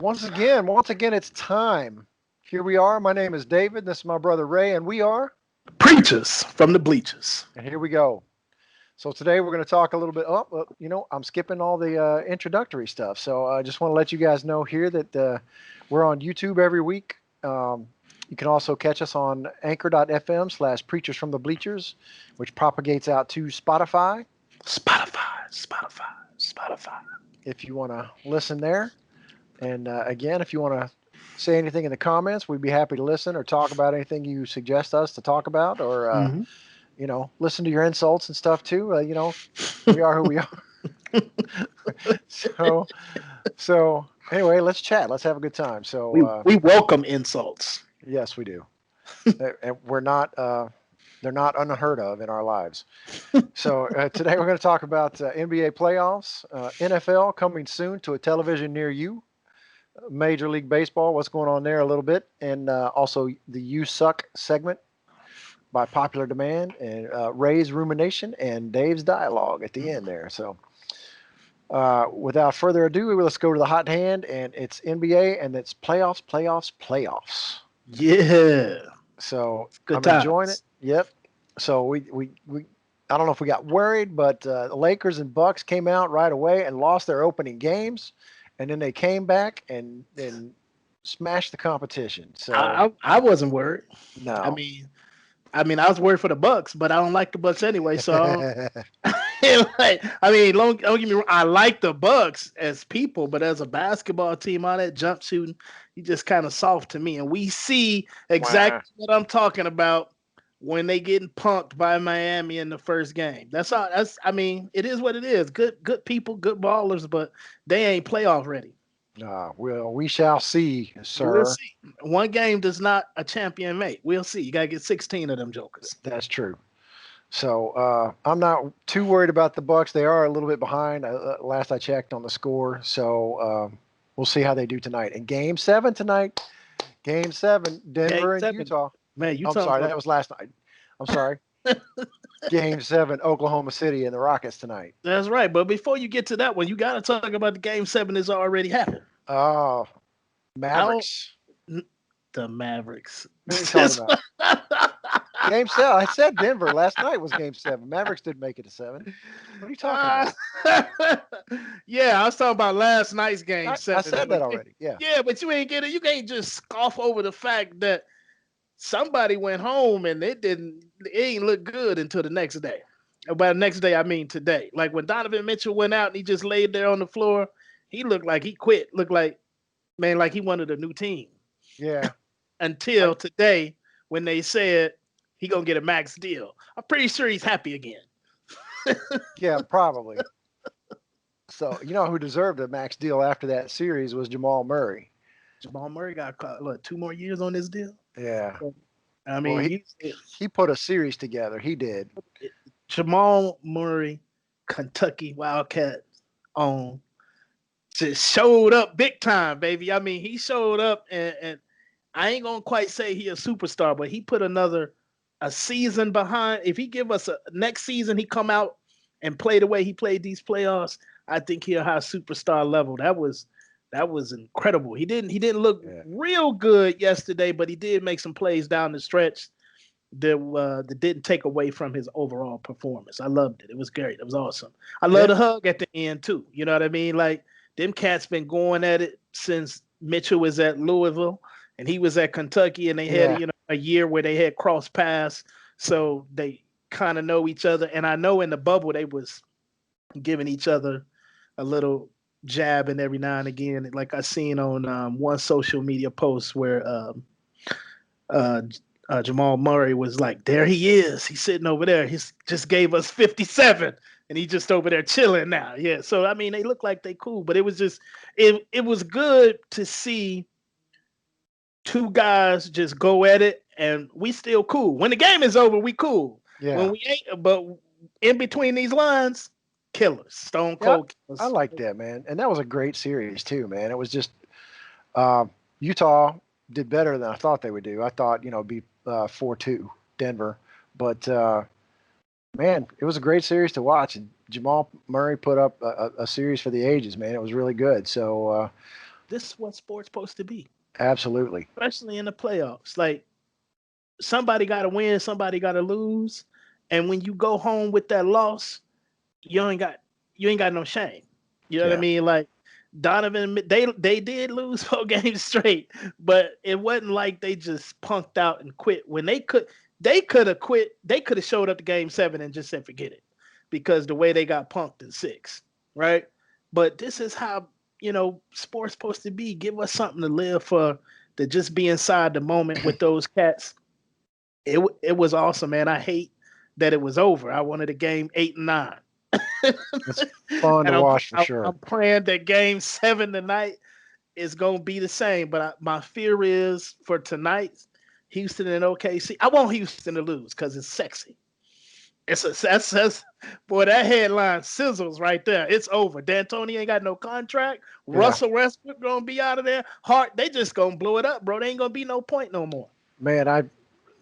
Once again, it's time. Here we are. My name is David. This is my brother Ray, and we are. Preachers from the bleachers. And here we go. So today we're going to talk a little bit. I'm skipping all the introductory stuff. So I just want to let you guys know here that we're on YouTube every week. You can also catch us on anchor.fm/preachers from the bleachers, which propagates out to Spotify. Spotify. If you want to listen there. And again, if you want to say anything in the comments, we'd be happy to listen or talk about anything you suggest us to talk about, or listen to your insults and stuff too. We are who we are. so anyway, let's chat. Let's have a good time. So we welcome insults. Yes, we do. And we're not. They're not unheard of in our lives. So today we're going to talk about NBA playoffs, NFL coming soon to a television near you. Major League Baseball, what's going on there a little bit, and also the You Suck segment by popular demand, and Ray's rumination and Dave's dialogue at the end there. So without further ado, let's go to the hot hand, and it's NBA, and it's playoffs. Yeah. So Good I'm times. enjoying it. Yep. So we I don't know if we got worried, but the Lakers and Bucks came out right away and lost their opening games. And then they came back and smashed the competition. So I wasn't worried. No. I mean, I was worried for the Bucks, but I don't like the Bucks anyway. So don't get me wrong. I like the Bucks as people, but as a basketball team, all that jump shooting, you just kind of soft to me. And we see exactly what I'm talking about when they getting punked by Miami in the first game. It is what it is. Good people, good ballers, but they ain't playoff ready. Well, we shall see, sir. We'll see. One game does not a champion make. We'll see. You got to get 16 of them jokers. That's true. So I'm not too worried about the Bucks. They are a little bit behind. Last I checked on the score. So we'll see how they do tonight. And Game 7 tonight. Game 7, Denver and Utah. Man, I'm sorry, that was last night. I'm sorry. Game 7, Oklahoma City and the Rockets tonight. That's right. But before you get to that one, you got to talk about the Game 7 that's already happened. Oh, Mavericks. The Mavericks. What are you talking about? Game 7. I said Denver last night was Game 7. Mavericks didn't make it to 7. What are you talking about? Yeah, I was talking about last night's Game 7. I said that already. Yeah. Yeah, but you ain't get it. You can't just scoff over the fact that somebody went home and it ain't look good until the next day. By the next day, I mean today. Like when Donovan Mitchell went out and he just laid there on the floor, he looked like he quit. Looked like, man, like he wanted a new team. Yeah. Until today when they said he gonna get a max deal. I'm pretty sure he's happy again. Yeah, probably. So you know who deserved a max deal after that series was Jamal Murray. Jamal Murray got 2 more years on this deal. Yeah. I mean, well, he put a series together. He did. Jamal Murray, Kentucky Wildcats on, just showed up big time, baby. I mean, he showed up, and I ain't gonna quite say he a superstar, but he put a season behind. If he give us a next season, he come out and play the way he played these playoffs, I think he'll have superstar level. That was incredible. He didn't look real good yesterday, but he did make some plays down the stretch that didn't take away from his overall performance. I loved it. It was great. It was awesome. I love the hug at the end too. You know what I mean? Like them cats been going at it since Mitchell was at Louisville and he was at Kentucky, and they had a year where they had cross paths, so they kind of know each other. And I know in the bubble they was giving each other a little jabbing every now and again, like I seen on one social media post where Jamal Murray was like, there he is, he's sitting over there, he's just gave us 57 and he just over there chilling now. Yeah, so I mean they look like they cool, but it was just it was good to see two guys just go at it, and we still cool. When the game is over, we cool. When we ain't, but in between these lines, killers, stone cold killers. I like that, man. And that was a great series too, man. It was just Utah did better than I thought they would do. I thought, it'd be 4-2 Denver, but man, it was a great series to watch. And Jamal Murray put up a series for the ages, man. It was really good. So this is what sports supposed to be, Absolutely. especially in the playoffs. Like somebody got to win, somebody got to lose, and when you go home with that loss, you ain't got no shame. You know what I Yeah. mean? Like Donovan, they did lose 4 games straight, but it wasn't like they just punked out and quit when they could have quit. They could have showed up to game 7 and just said forget it because the way they got punked in 6, right? But this is how sports supposed to be. Give us something to live for, to just be inside the moment with those cats. It was awesome, man. I hate that it was over. I wanted a game 8 and 9. It's fun And to watch for sure. I'm praying that game 7 tonight is going to be the same. But my fear is for tonight, Houston and OKC. I want Houston to lose because it's sexy. That's boy, that headline sizzles right there. It's over. D'Antoni ain't got no contract. Yeah. Russell Westbrook gonna be out of there. Hart, they just gonna blow it up, bro. They ain't gonna be no point no more. Man,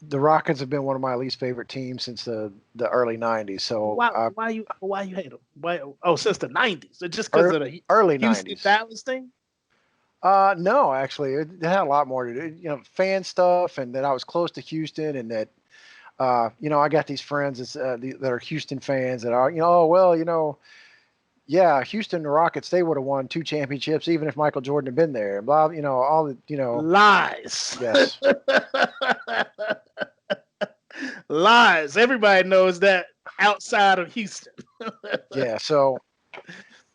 the Rockets have been one of my least favorite teams since the early '90s. So Why you hate them? Why? Oh, since the '90s. Just because of the early Houston '90s. Dallas thing. No, actually, it had a lot more to do. Fan stuff, and that I was close to Houston, and that I got these friends that are Houston fans that are, oh well, yeah, Houston the Rockets, they would have won 2 championships even if Michael Jordan had been there. Blah, all the. Lies. Yes. Lies. Everybody knows that outside of Houston. Yeah. So,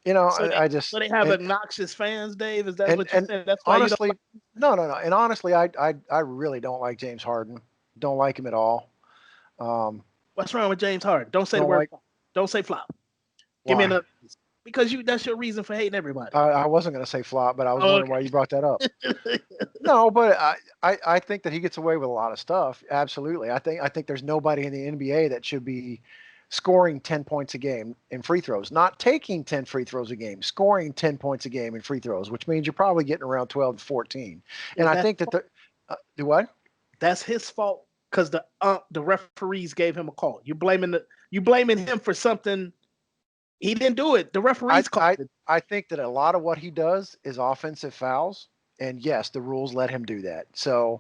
So they have obnoxious fans, Dave. Is that what you're saying? That's why honestly, you don't like... no. And honestly, I really don't like James Harden. Don't like him at all. What's wrong with James Harden? Don't say the word flop. Don't say flop. Give me another reason. Because that's your reason for hating everybody. I wasn't going to say flop, but I was wondering why you brought that up. No, but I think that he gets away with a lot of stuff. Absolutely. I think there's nobody in the NBA that should be scoring 10 points a game in free throws, not taking 10 free throws a game, scoring 10 points a game in free throws, which means you're probably getting around 12 to 14. And I think that do what? That's his fault because the referees gave him a call. You blaming him for something. He didn't do it. The referees called it. I think that a lot of what he does is offensive fouls, and yes, the rules let him do that. So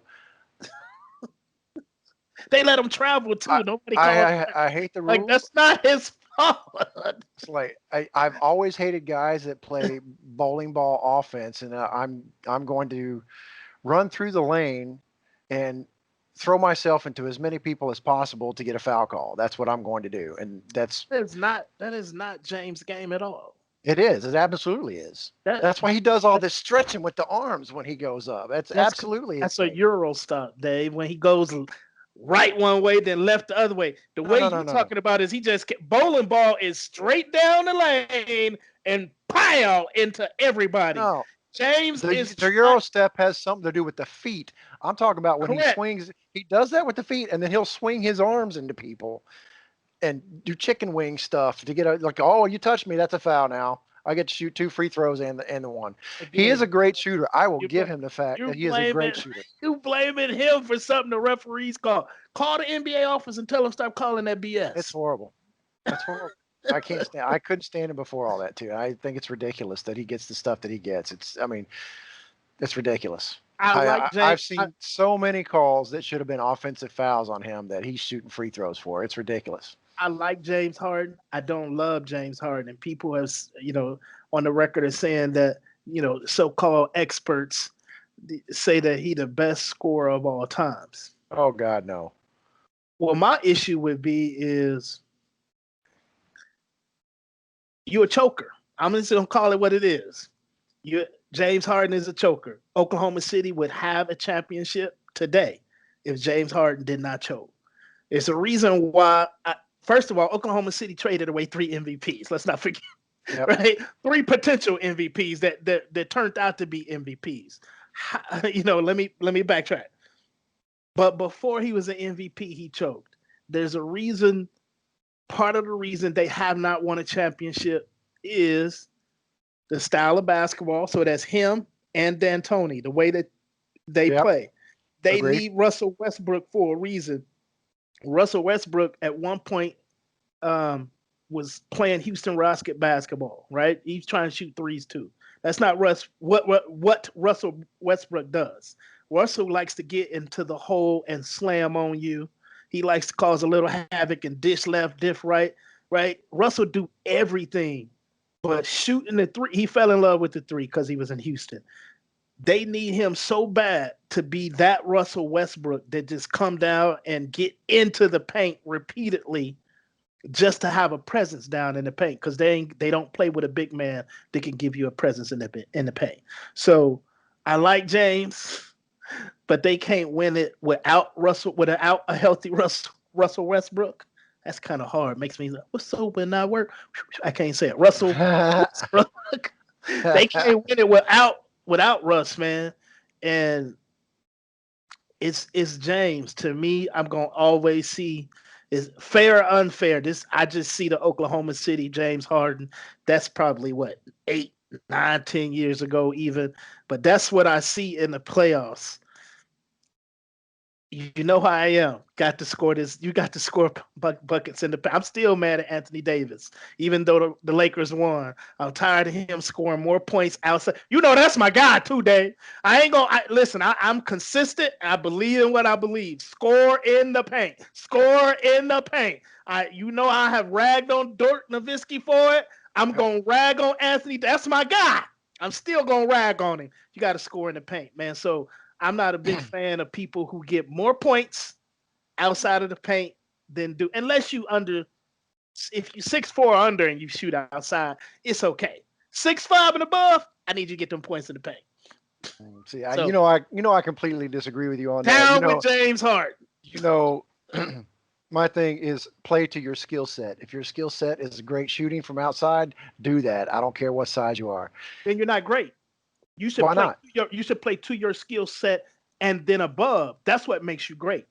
they let him travel too. Nobody called. I hate the rules. Like that's not his fault. It's like I've always hated guys that play bowling ball offense, and I'm going to run through the lane and throw myself into as many people as possible to get a foul call. That's what I'm going to do, and that is not James' game at all. It is. It absolutely is. That's why he does all this stretching with the arms when he goes up. That's absolutely. That's a Euro stuff, Dave. When he goes right one way, then left the other way. The way you're talking about is he just bowling ball is straight down the lane and pow into everybody. No. James the Euro step has something to do with the feet. I'm talking about when Correct. he swings. He does that with the feet, and then he'll swing his arms into people and do chicken wing stuff to get oh, you touched me, that's a foul now. I get to shoot 2 free throws and the one. Again, he is a great shooter. I will give him the fact that he is a great shooter. You blaming him for something the referees call. Call the NBA office and tell them stop calling that BS. It's horrible. That's horrible. I couldn't stand him before all that too. I think it's ridiculous that he gets the stuff that he gets. It's ridiculous. I've seen so many calls that should have been offensive fouls on him that he's shooting free throws for. It's ridiculous. I like James Harden. I don't love James Harden. And people have, on the record are saying that, so-called experts say that he the best scorer of all times. Oh God, no. Well, my issue would be is you're a choker. I'm just going to call it what it is. James Harden is a choker. Oklahoma City would have a championship today if James Harden did not choke. It's a reason why, first of all, Oklahoma City traded away 3 MVPs. Let's not forget, right? 3 potential MVPs that turned out to be MVPs. Let me backtrack. But before he was an MVP, he choked. There's a reason. Part of the reason they have not won a championship is the style of basketball. So that's him and D'Antoni, the way that they play. They need Russell Westbrook for a reason. Russell Westbrook at one point was playing Houston Rocket basketball, right? He's trying to shoot threes too. That's not what Russell Westbrook does. Russell likes to get into the hole and slam on you. He likes to cause a little havoc and dish left, dish right, right? Russell do everything, but shooting the three, he fell in love with the three because he was in Houston. They need him so bad to be that Russell Westbrook that just come down and get into the paint repeatedly just to have a presence down in the paint because they don't play with a big man that can give you a presence in the paint. So I like James, but they can't win it without a healthy Russell Westbrook. That's kind of hard. Makes me like, what's so when I work? I can't say it. Russell Westbrook. They can't win it without Russ, man. And it's James. To me, I'm gonna always see is fair or unfair. I just see the Oklahoma City James Harden. That's probably what 8, 9, 10 years ago, even. But that's what I see in the playoffs. You know how I am. Got to score this. You got to score buckets in the. I'm still mad at Anthony Davis, even though the Lakers won. I'm tired of him scoring more points outside. You know that's my guy too, Dave. Listen. I'm consistent. I believe in what I believe. Score in the paint. Score in the paint. I have ragged on Dirk Nowitzki for it. I'm gonna rag on Anthony. That's my guy. I'm still gonna rag on him. You got to score in the paint, man. So. I'm not a big fan of people who get more points outside of the paint than do, unless if you 6'4" under and you shoot outside, it's okay. 6'5" and above, I need you to get them points in the paint. See, I completely disagree with you on that. Down with James Harden. My thing is play to your skill set. If your skill set is great shooting from outside, do that. I don't care what size you are. Then you're not great. You should Why not? You should play to your skill set and then above. That's what makes you great.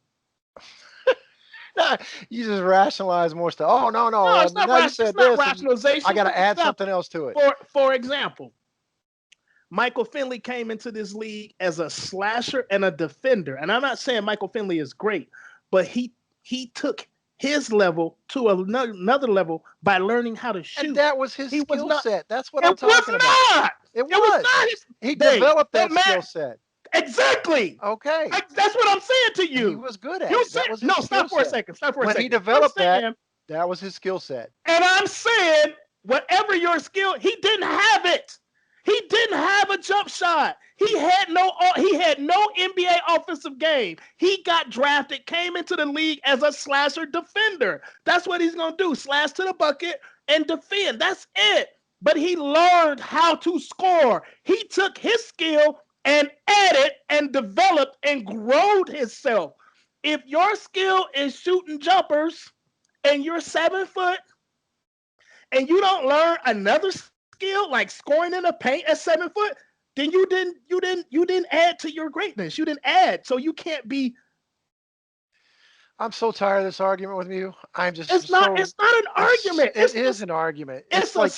You just rationalize more stuff. Oh no! It's not rationalization. I got to add something else to it. For example, Michael Finley came into this league as a slasher and a defender, and I'm not saying Michael Finley is great, but he took his level to another level by learning how to shoot. And that was his skill set. That's what I'm talking about. It was not. He developed that skill set. Exactly. Okay. That's what I'm saying to you. He was good at it. Stop for a second. When he developed that was his skill set. And I'm saying, whatever your skill, he didn't have it. He didn't have a jump shot. He had no NBA offensive game. He got drafted, came into the league as a slasher defender. That's what he's going to do. Slash to the bucket and defend. That's it. But he learned how to score. He took his skill and added and developed and growed himself. If your skill is shooting jumpers and you're 7 foot and you don't learn another skill like scoring in the paint at 7 foot, then you didn't add to your greatness. You didn't add. So you can't be. I'm so tired of this argument with you. It's not an argument. It is an argument. It's like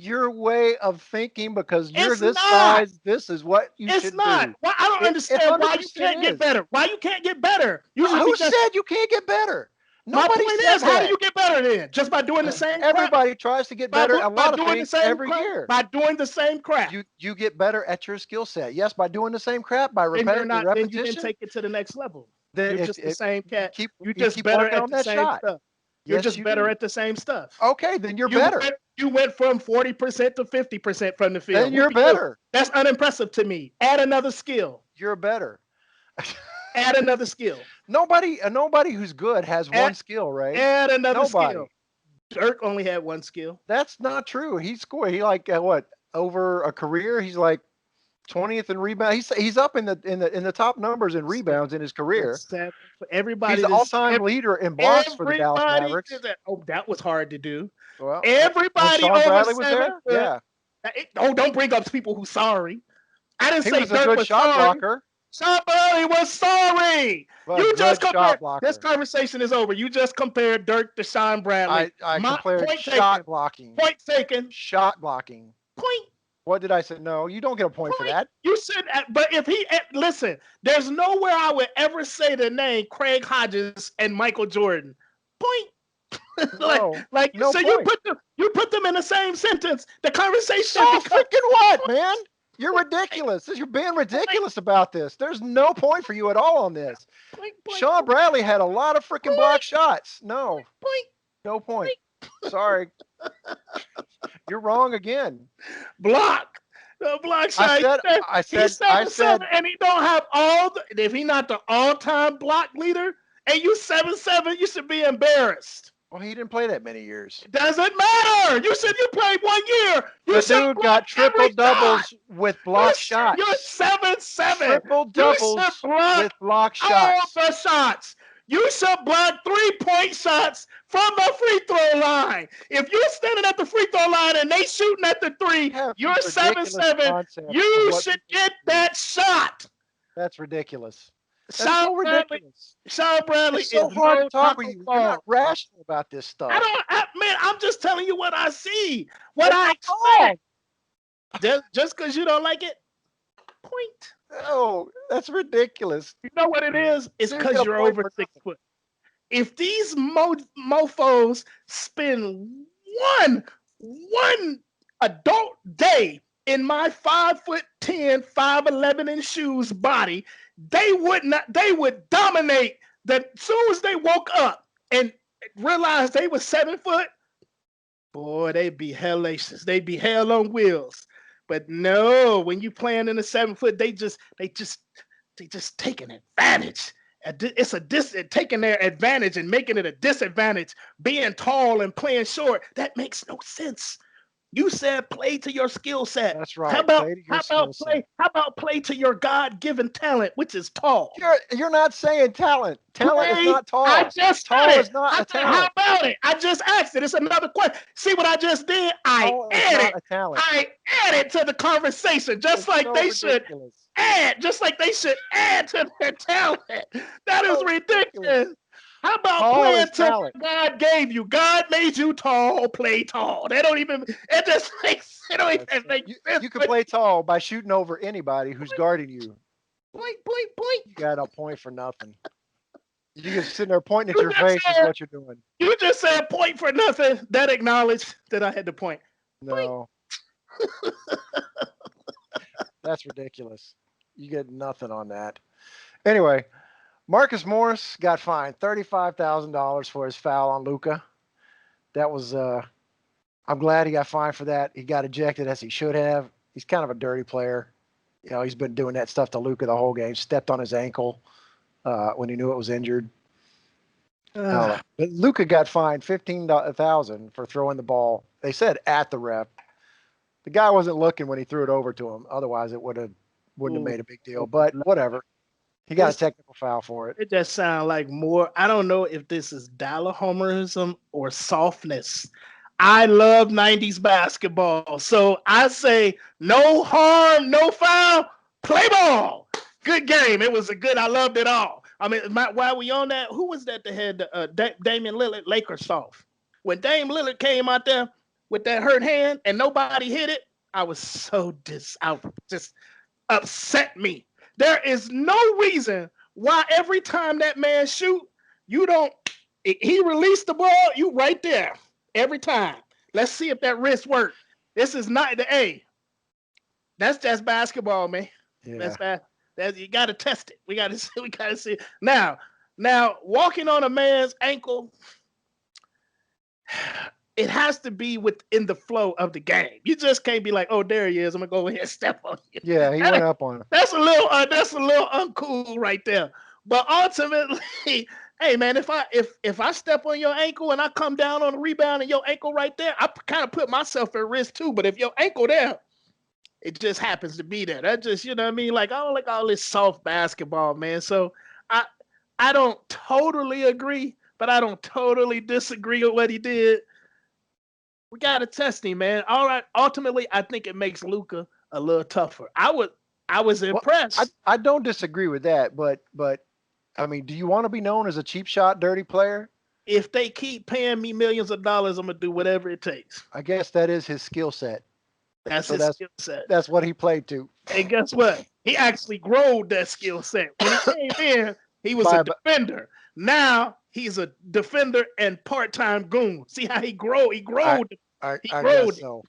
your way of thinking because you're this size. This is what you should do. It's not. Well, I don't understand why you can't get better. Why you can't get better? Who said you can't get better? Nobody says that. How do you get better then? Just by doing the same crap? Everybody tries to get better a lot of things every year. By doing the same crap. You get better at your skill set. Yes, by doing the same crap, by repetition. Then you can take it to the next level. Then you're just the same cat. You're just better at the same stuff. You're just better at the same stuff. Okay, then you're better. You went from 40% to 50% from the field. Then you're better. That's unimpressive to me. Add another skill. You're better. Add another skill. Nobody who's good has one skill, right? Add another skill. Dirk only had one skill. That's not true. He scored. He over a career? He's like 20th in rebound. He's up in the top numbers in rebounds in his career. Everybody, he's the all-time leader in blocks for the Dallas Mavericks. That was hard to do. Well, everybody Sean Bradley was there. Yeah. Don't bring up people who's sorry. I didn't say Dirk was a good shot blocker. Sean Bradley was sorry. Well, you just compared. This conversation is over. You just compared Dirk to Sean Bradley. I compared shot blocking. Point taken. Shot blocking. Point. What did I say? No, you don't get a point for that. You said, but if listen, there's nowhere I would ever say the name Craig Hodges and Michael Jordan. Point. No, no so point. you put them in the same sentence. The conversation So becomes freaking what, man? You're ridiculous. You're being ridiculous about this. There's no point for you at all on this. point, Sean Bradley had a lot of freaking block shots. No, point. no point. Sorry. You're wrong again. Block. The block I shot. said, He's I 7-7, said, and he don't have if he not the all-time block leader, and you 7-7, you should be embarrassed. well, he didn't play that many years. It doesn't matter. You said you played 1 year. The dude got triple doubles with block shots. You're 7-7. Triple doubles with block shots. All the shots. You should block 3-point shots from the free throw line. If you're standing at the free throw line and they shooting at the three, you're 7-7. You should get that shot. That's ridiculous. That's Sean so ridiculous. Bradley It's so is hard no to talk with Taco you. Fall. You're not rational about this stuff. Man, I'm just telling you what I see, what I That's all. expect. Just because you don't like it, point. No, that's ridiculous. You know what it is? It's Dude, because get a you're point over for 6 foot. If these mofos spend one adult day in my 5'10", 5'11" in shoes body, they would dominate. That as soon as they woke up and realized they were 7 foot, boy, they'd be hellacious. They'd be hell on wheels. But no, when you playing in the 7 foot, they just taking advantage. It's taking their advantage and making it a disadvantage. Being tall and playing short, that makes no sense. You said play to your skill set. That's right. How about play to your God-given talent, which is tall? You're not saying talent. Talent is not tall. I just tall said is not a talent. How about it? I just asked it. It's another question. See what I just did? Tall is not a talent. I added to the conversation, just like they ridiculous. should add to their talent. That is ridiculous. How about tall playing to talent. God gave you? God made you tall, play tall. It just makes it don't even make sense. You can play tall by shooting over anybody who's guarding you. Point. You got a point for nothing. You just sitting there pointing at your face is what you're doing. You just said point for nothing. That acknowledged that I had to point. No. That's ridiculous. You get nothing on that. Anyway, Marcus Morris got fined $35,000 for his foul on Luka. That was I'm glad he got fined for that. He got ejected as he should have. He's kind of a dirty player. You know, he's been doing that stuff to Luka the whole game. Stepped on his ankle when he knew it was injured. But Luka got fined $15,000 for throwing the ball. They said at the ref. The guy wasn't looking when he threw it over to him. Otherwise, it wouldn't have made a big deal. But whatever. He got a technical foul for it. It just sounds like more. I don't know if this is dollar homerism or softness. I love 90s basketball. So I say no harm, no foul, play ball. Good game. It was I loved it all. I mean, while we on that, who was that had Damian Lillard, Lakers soft? When Dame Lillard came out there with that hurt hand and nobody hit it, I was so just upset me. There is no reason why every time that man shoot, he released the ball, you right there every time. Let's see if that wrist works. This is not that's just basketball, man. Yeah. You got to test it. We got to see. Now, walking on a man's ankle, it has to be within the flow of the game. You just can't be like, oh, there he is. I'm gonna go ahead and step on you. Yeah, he went up on him. That's a little uncool right there. But ultimately, hey man, if I step on your ankle and I come down on the rebound and your ankle right there, I kind of put myself at risk too. But if your ankle there, it just happens to be there. That just, you know what I mean? Like, I don't like all this soft basketball, man. So I don't totally agree, but I don't totally disagree with what he did. We got to test him, man. All right. Ultimately, I think it makes Luka a little tougher. I was impressed. Well, I don't disagree with that, but I mean, do you want to be known as a cheap shot, dirty player? If they keep paying me millions of dollars, I'm gonna do whatever it takes. I guess that is his skill set. That's his skill set. That's what he played to. And guess what? He actually growed that skill set. When he came in, He was a defender. Now he's a defender and part-time goon. See how he grow? He growed. I guess so.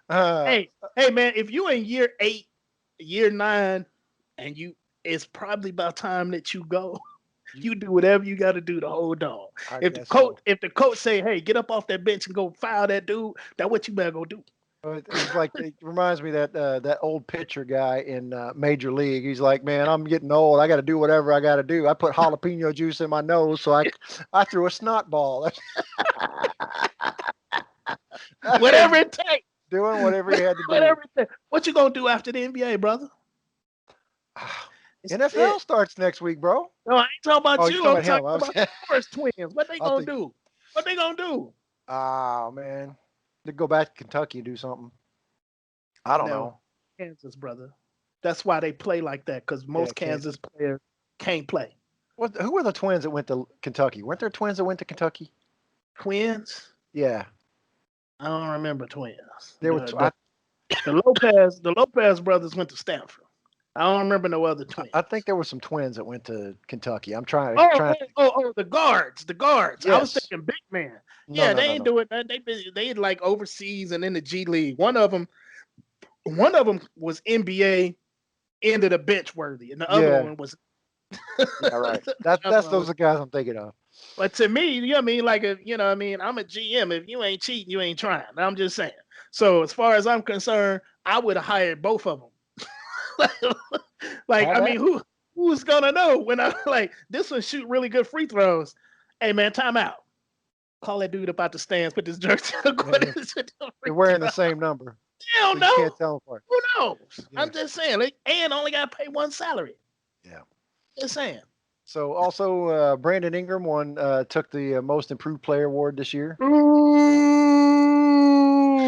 Hey, man, if you in year 8, year 9, and it's probably about time that you go. You do whatever you got to do to hold on. If the coach say, "Hey, get up off that bench and go foul that dude," that's what you better go do. It's like it reminds me that that old pitcher guy in Major League. He's like, "Man, I'm getting old. I got to do whatever I got to do. I put jalapeno juice in my nose, so I threw a snot ball." Whatever it takes. Doing whatever you had to do. Whatever it takes. What you gonna do after the NBA, brother? NFL starts next week, bro. No, I ain't talking about you. I'm talking about the Forest Twins. What they gonna do? What they gonna do? Oh, man. They go back to Kentucky and do something. I don't know. Kansas, brother. That's why they play like that, because most Kansas players can't play. Who were the twins that went to Kentucky? Weren't there twins that went to Kentucky? Twins? Yeah. I don't remember twins. There were the Lopez brothers went to Stanford. I don't remember no other twins. I think there were some twins that went to Kentucky. I'm trying. The guards. Yes. I was thinking big man. They ain't doing that. They like overseas and in the G League. One of them was NBA end of the bench worthy, and the other one was. Yeah, right. That's those are the guys I'm thinking of. But to me, you know what I mean? Like, I'm a GM. If you ain't cheating, you ain't trying. I'm just saying. So as far as I'm concerned, I would have hired both of them. Who's gonna know when I this one shoot really good free throws? Hey man, time out. Call that dude up out the stands. Put this jersey. They're wearing the same number. You don't know. You can't tell them apart. Who knows? Yeah. I'm just saying. And only got to pay one salary. Yeah. Just saying. So also, Brandon Ingram took the Most Improved Player award this year. Ooh,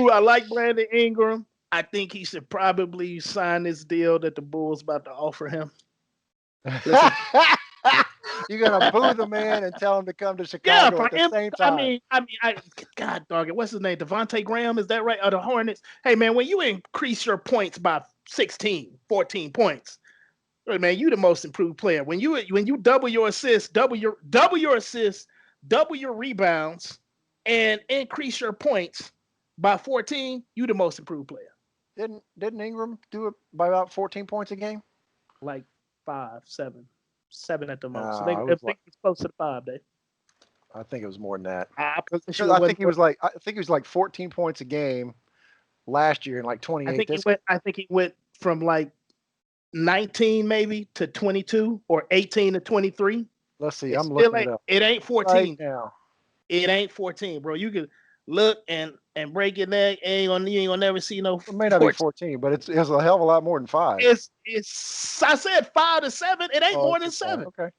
I like Brandon Ingram. I think he should probably sign this deal that the Bulls about to offer him. You're gonna boo the man and tell him to come to Chicago at the same time. God dog it. What's his name? Devontae Graham, is that right? Or the Hornets? Hey man, when you increase your points by 16, 14 points, man, you the most improved player. When you double your assists, double your assists, double your rebounds, and increase your points by 14, you the most improved player. Didn't Ingram do it by about 14 points a game? Like 5, 7 at the most. I think it was close to 5, Dave. I think it was more than that. I think he was like 14 points a game last year and like 28. I think he went from like 19 maybe to 22 or 18 to 23. Let's see. I'm looking it up. It ain't 14 right now. It ain't 14, bro. You can look and break your neck. You ain't gonna never see no. It may not be 14, but it's a hell of a lot more than 5. It's I said 5 to 7. It ain't more than 7. Okay.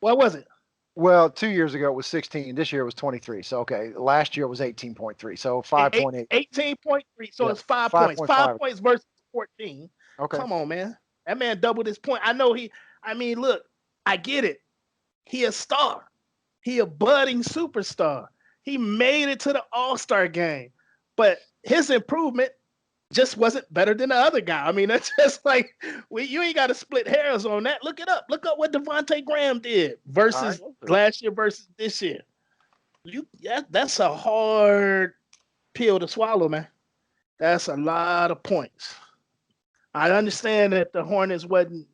What was it? Well, 2 years ago it was 16. This year it was 23. So okay, last year it was 18.3. So 5.8. 18.3. So it's 5 points. 5 points versus 14. Okay. Come on, man. That man doubled his point. I know look, I get it. He a star. He a budding superstar. He made it to the All-Star game. But his improvement just wasn't better than the other guy. I mean, that's just like you ain't got to split hairs on that. Look it up. Look up what Devontae Graham did versus last year versus this year. That's a hard pill to swallow, man. That's a lot of points. I understand that the Hornets wasn't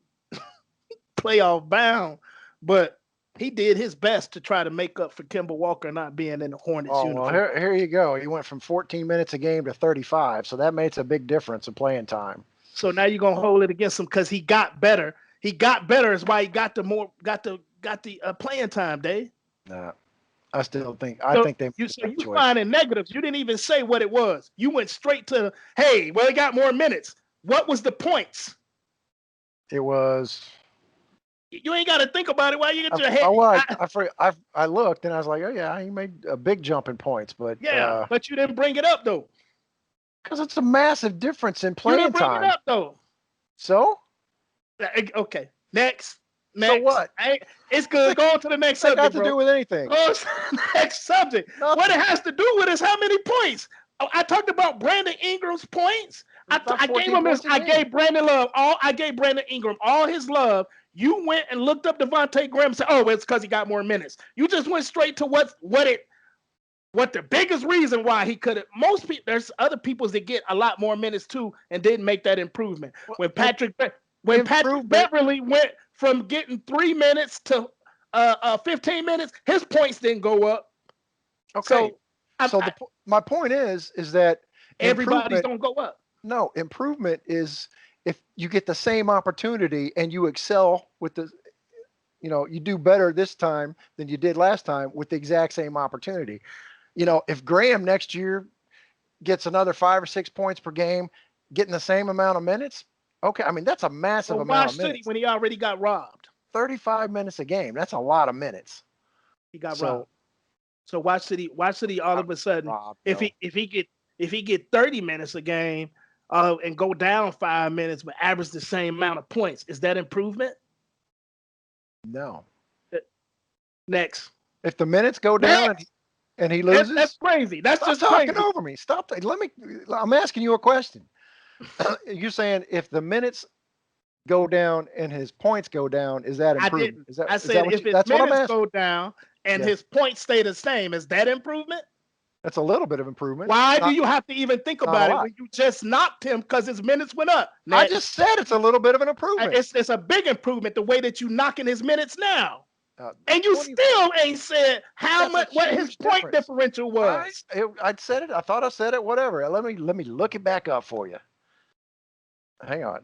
playoff bound, but he did his best to try to make up for Kemba Walker not being in the Hornets uniform. Well, here you go. He went from 14 minutes a game to 35, so that makes a big difference in playing time. So now you're gonna hold it against him because he got better. He got better is why he got the playing time, Dave. Nah, I still think they. You finding negatives. You didn't even say what it was. You went straight to he got more minutes. What was the points? It was. You ain't got to think about it while you get your head. I looked and I was like, oh yeah, he made a big jump in points, but but you didn't bring it up though. Because it's a massive difference in playing time. You didn't bring it up though. So? Okay. Next. So what? It's good. Go on to the next subject. Got to do with anything. Go on to the next subject. Nothing. What it has to do with is how many points. I talked about Brandon Ingram's points. About I 14 points a I game. gave Brandon Ingram all his love. You went and looked up Devontae Graham and said, "Oh, it's because he got more minutes." You just went straight to what the biggest reason why he could have. Most people, there's other people that get a lot more minutes too and didn't make that improvement. Well, When Patrick Beverly went from getting 3 minutes to 15 minutes, his points didn't go up. Okay. So My point is that everybody's improvement. don't go up. No, improvement is if you get the same opportunity and you excel with you do better this time than you did last time with the exact same opportunity. If Graham next year gets another 5 or 6 points per game, getting the same amount of minutes, okay. I mean, that's a massive So amount why of should he minutes. when he already got robbed? 35 minutes a game. That's a lot of minutes. He got robbed. So why should he all of a sudden if he get 30 minutes a game and go down 5 minutes but average the same amount of points, is that improvement? No. Next. If the minutes go down and he loses, that's crazy. That's stop just talking crazy. over me. Stop. I'm asking you a question. You're saying if the minutes go down and his points go down, is that improvement? I said if his minutes go down and his points stay the same, is that improvement? That's a little bit of improvement. Why do you have to even think about it when you just knocked him because his minutes went up? I just said it's a little bit of an improvement. It's a big improvement the way that you knocking his minutes now. And you still ain't said what his point differential was. I said it. I thought I said it. Whatever. Let me look it back up for you. Hang on.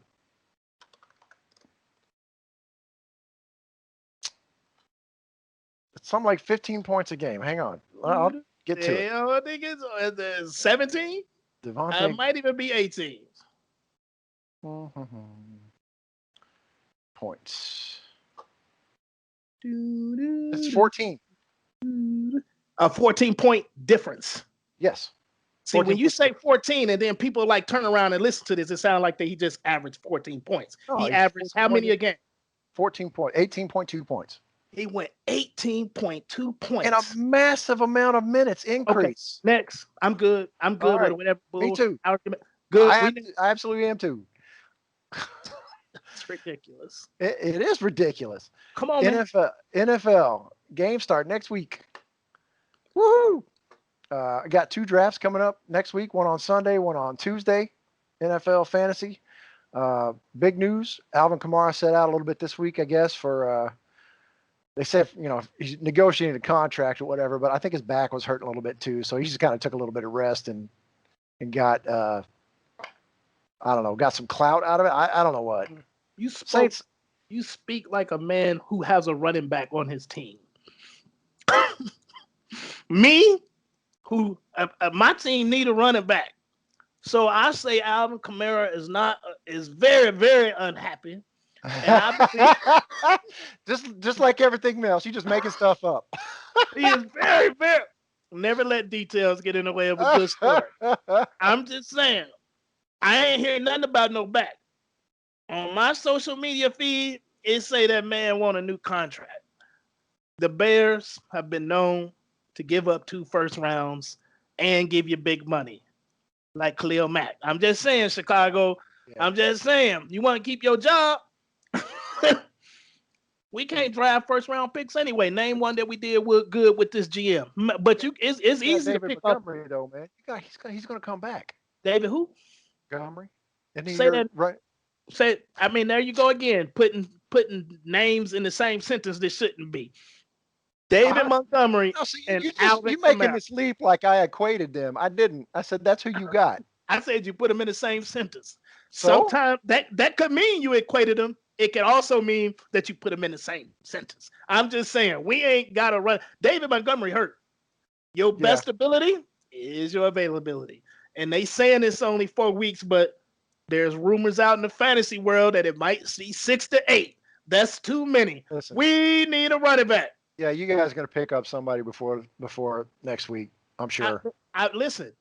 It's something like 15 points a game. Hang on. I'll get to it. I think it's 17. It might even be 18. Points. It's 14. A 14-point difference. Yes. See, when you say 14 and then people turn around and listen to this, it sounds like he just averaged 14 points. No, he averaged how many a game? 18.2 points. He went 18.2 points. And a massive amount of minutes increase. Okay, next. I'm good. With whatever. Me too. Argument. Good. I absolutely am too. It's ridiculous. It is ridiculous. Come on, NFL games start next week. Woohoo! I got 2 drafts coming up next week. One on Sunday, one on Tuesday. NFL fantasy. Big news. Alvin Kamara set out a little bit this week, I guess, for they said, he's negotiating a contract or whatever, but I think his back was hurting a little bit too. So he just kind of took a little bit of rest and got, I don't know, got some clout out of it. I don't know what. You speak like a man who has a running back on his team. Me, my team need a running back. So I say Alvin Kamara is very, very unhappy. just like everything else, you just making stuff up. He is very, very. Never let details get in the way of a good story. I'm just saying, I ain't hearing nothing about no back. On my social media feed, it say that man want a new contract. The Bears have been known to give up 2 first rounds and give you big money, like Khalil Mack. I'm just saying, Chicago. Yeah. I'm just saying, you want to keep your job? We can't draft first round picks anyway. Name one that we did good with this GM. But it's easy to pick up. Though, man. He's going to come back. David who? Montgomery. Say that right. Say I mean there you go again, putting names in the same sentence that shouldn't be. David Montgomery and Alvin you making this leap like I equated them. I didn't. I said that's who you got. I said you put them in the same sentence. Sometimes that could mean you equated them. It can also mean that you put them in the same sentence. I'm just saying, we ain't got to run. David Montgomery hurt. Your best ability is your availability. And they saying it's only 4 weeks, but there's rumors out in the fantasy world that it might see 6 to 8. That's too many. Listen, we need a running back. Yeah, you guys are going to pick up somebody before next week, I'm sure. Listen,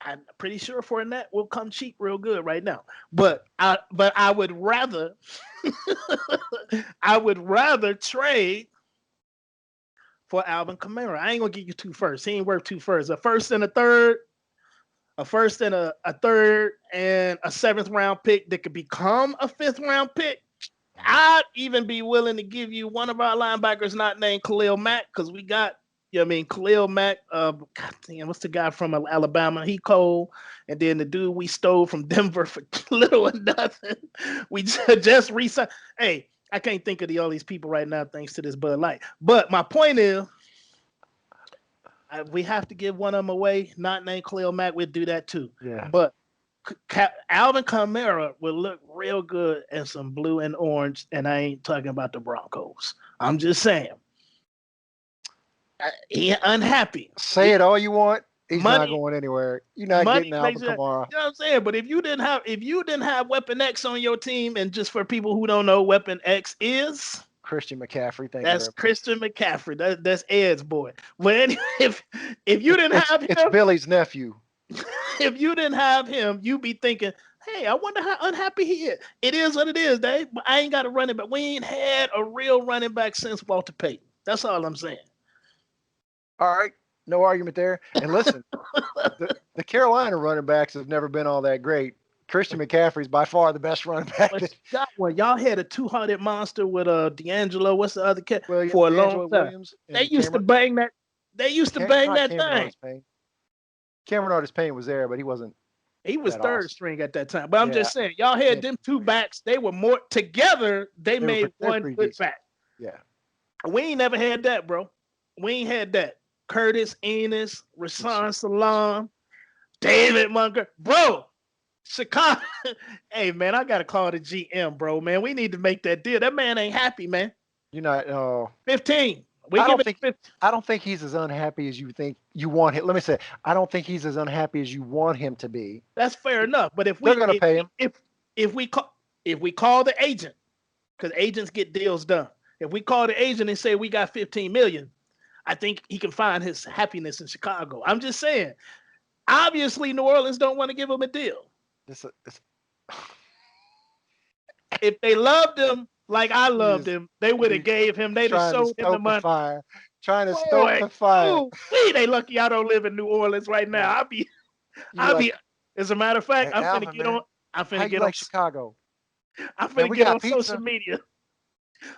I'm pretty sure Fournette will come cheap real good right now. But I would rather trade for Alvin Kamara. I ain't gonna give you 2 firsts. He ain't worth 2 firsts. A first and a third. a first and a third and a 7th-round pick that could become a 5th-round pick, I'd even be willing to give you one of our linebackers not named Khalil Mack, because we got, Khalil Mack, God damn, what's the guy from Alabama? He cold. And then the dude we stole from Denver for little or nothing. We just re-signed. Hey, I can't think of all these people right now thanks to this Bud Light. But my point is, we have to give one of them away, not named Khalil Mack. We'll do that too. Yeah. But Alvin Kamara will look real good in some blue and orange, and I ain't talking about the Broncos. I'm just saying. He unhappy. Say it all you want. He's Money, not going anywhere. You're not getting Alvin Kamara. You know what I'm saying? But if you didn't have Weapon X on your team, and just for people who don't know, Weapon X is Christian McCaffrey. That's Christian McCaffrey. That's Ed's boy. But if you didn't have him, it's Billy's nephew. If you didn't have him, you'd be thinking, hey, I wonder how unhappy he is. It is what it is, Dave. But I ain't got a running back. We ain't had a real running back since Walter Payton. That's all I'm saying. All right. No argument there. And listen, the Carolina running backs have never been all that great. Christian McCaffrey's by far the best running back. Y'all had a 200 monster with D'Angelo. What's the other cat for a long time? They used to bang that. They used to bang that thing. Cameron Artis-Payne was there, but he wasn't. He was third string at that time. But I'm just saying, y'all had them two backs. They were more together. They made one good back. Yeah. We ain't never had that, bro. We ain't had that. Curtis Enos, Rashawn Salam, David Montgomery. Bro, Chicago. Hey, man, I got to call the GM, bro, man. We need to make that deal. That man ain't happy, man. You're not. 15. I don't think he's as unhappy as you think you want him. Let me say, I don't think he's as unhappy as you want him to be. That's fair enough. But they're going to pay him, if we call the agent, because agents get deals done. If we call the agent and say we got $15 million, I think he can find his happiness in Chicago. I'm just saying. Obviously, New Orleans don't want to give him a deal. If they loved him like I loved him, they would have gave him. They'd have showed him the money. Trying to stoke the fire. They lucky I don't live in New Orleans right now. I'll be. As a matter of fact, I'm finna get on. I'm finna get on Chicago. I'm finna get on social media.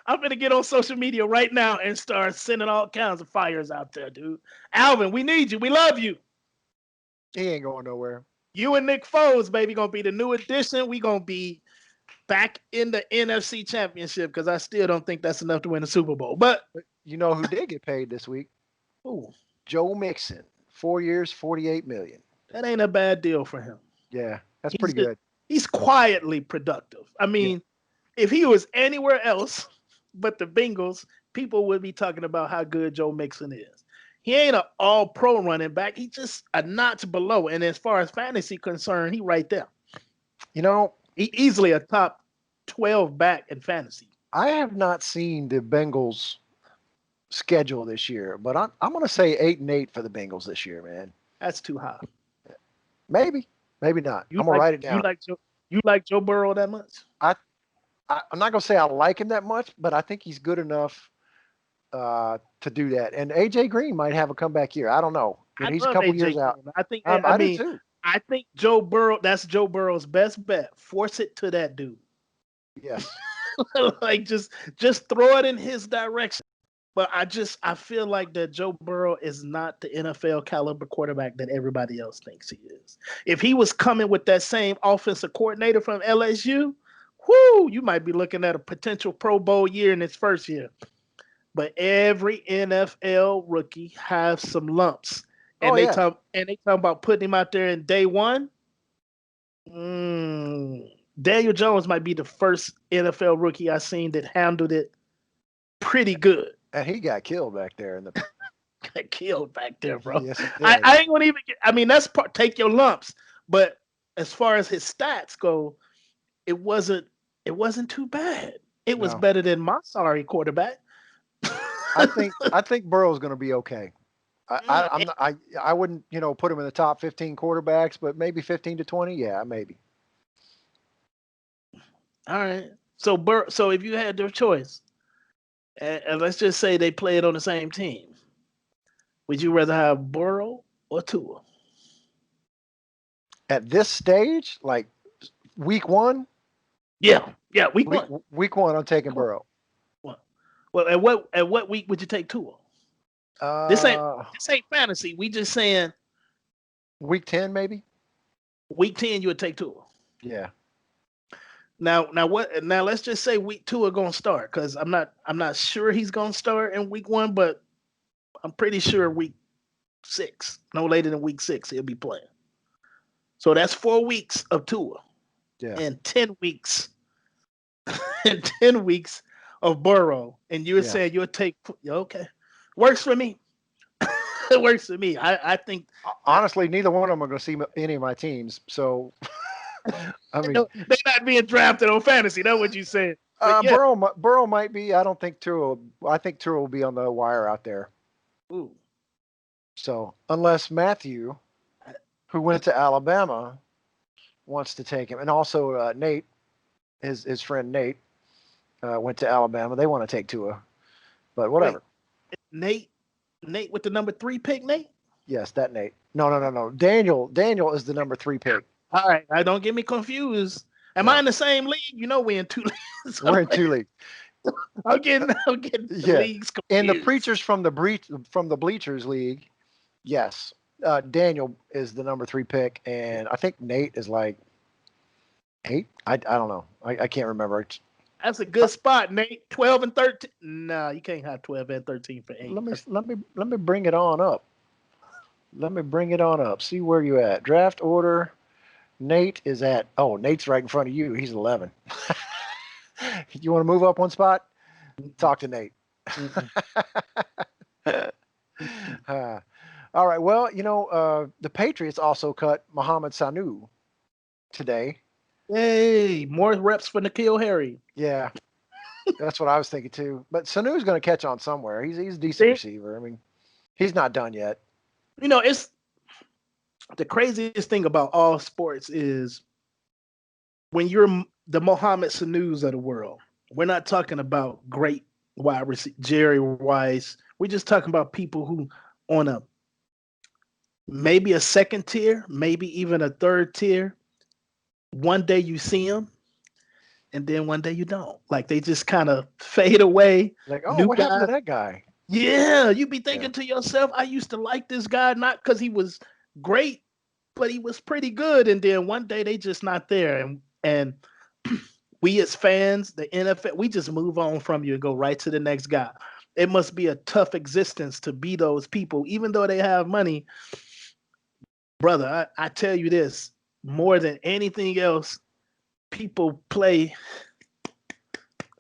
I'm gonna get on social media right now and start sending all kinds of fires out there, dude. Alvin, we need you. We love you. He ain't going nowhere. You and Nick Foles, baby, gonna be the new addition. We gonna be back in the NFC Championship, because I still don't think that's enough to win the Super Bowl. But you know who did get paid this week? Ooh. Joe Mixon, 4 years, $48 million. That ain't a bad deal for him. Yeah, that's pretty good. He's quietly productive. I mean, if he was anywhere else but the Bengals, people would be talking about how good Joe Mixon is. He ain't an all-pro running back. He's just a notch below. And as far as fantasy concerned, he right there. You know, he easily a top 12 back in fantasy. I have not seen the Bengals schedule this year, but I'm going to say 8-8 for the Bengals this year, man. That's too high. Maybe not. I'm going to write it down. You like Joe Burrow that much? I'm not going to say I like him that much, but I think he's good enough to do that. And AJ Green might have a comeback year. I don't know. He's a couple years out. I mean, too. I think Joe Burrow, that's Joe Burrow's best bet. Force it to that dude. Yes. Like just throw it in his direction. But I feel like that Joe Burrow is not the NFL caliber quarterback that everybody else thinks he is. If he was coming with that same offensive coordinator from LSU, you might be looking at a potential Pro Bowl year in his first year. But every NFL rookie has some lumps. And they talk about putting him out there in day one. Daniel Jones might be the first NFL rookie I've seen that handled it pretty good. And he got killed back there got killed back there, bro. Yes, I ain't gonna even that's part, take your lumps. But as far as his stats go, it wasn't too bad. It was better than my sorry quarterback. I think Burrow's gonna be okay. I wouldn't, put him in the top 15 quarterbacks, but maybe 15 to 20. Yeah, maybe. All right. So if you had their choice, and let's just say they played on the same team, would you rather have Burrow or Tua? at this stage, like week one, Yeah, week one. week one, I'm taking Burrow. Well, at what week would you take Tua? This ain't fantasy. We just saying week 10 maybe. Week 10 you would take Tua. Yeah. Now let's just say week 2 are gonna start, because I'm not sure he's gonna start in week 1, but I'm pretty sure week 6, no later than week 6, he'll be playing. So that's 4 weeks of Tua. Yeah. And 10 weeks and 10 weeks of Burrow. And you're saying you'll take, okay. Works for me. It works for me. I think honestly, neither one of them are going to see any of my teams. So I mean, they're not being drafted on fantasy. That's what you said. Burrow might be. I don't think Tua. I think Tua will be on the wire out there. Ooh. So unless Matthew, who went to Alabama, wants to take him, and also Nate, his friend Nate, went to Alabama. They want to take Tua, but whatever. Wait, Nate with the number 3 pick, Nate? Yes, that Nate. No. Daniel is the number 3 pick. All right, don't get me confused. Am I in the same league? You know, we're in 2 leagues. We're in 2 leagues. I'm getting leagues confused. And the preachers from the Bleachers League, yes. Daniel is the number 3 pick, and I think Nate is like 8. I don't know. I can't remember. That's a good spot, Nate. 12 and 13. No, you can't have 12 and 13 for 8. Let me bring it on up. See where you at. Draft order. Nate is at. Oh, Nate's right in front of you. He's 11. You want to move up one spot? Talk to Nate. All right. Well, the Patriots also cut Mohamed Sanu today. Hey, more reps for N'Keal Harry. Yeah, that's what I was thinking too. But Sanu's going to catch on somewhere. He's a decent receiver. I mean, he's not done yet. It's the craziest thing about all sports is when you're the Mohamed Sanus of the world. We're not talking about great wide receiver Jerry Rice. We're just talking about people who on maybe a second tier, maybe even a third tier. One day you see them, and then one day you don't. Like, they just kind of fade away. Like, what happened to that guy? Yeah, you be thinking to yourself, I used to like this guy, not because he was great, but he was pretty good. And then one day they just not there. And we as fans, the NFL, we just move on from you and go right to the next guy. It must be a tough existence to be those people, even though they have money. Brother, I tell you this. More than anything else, people play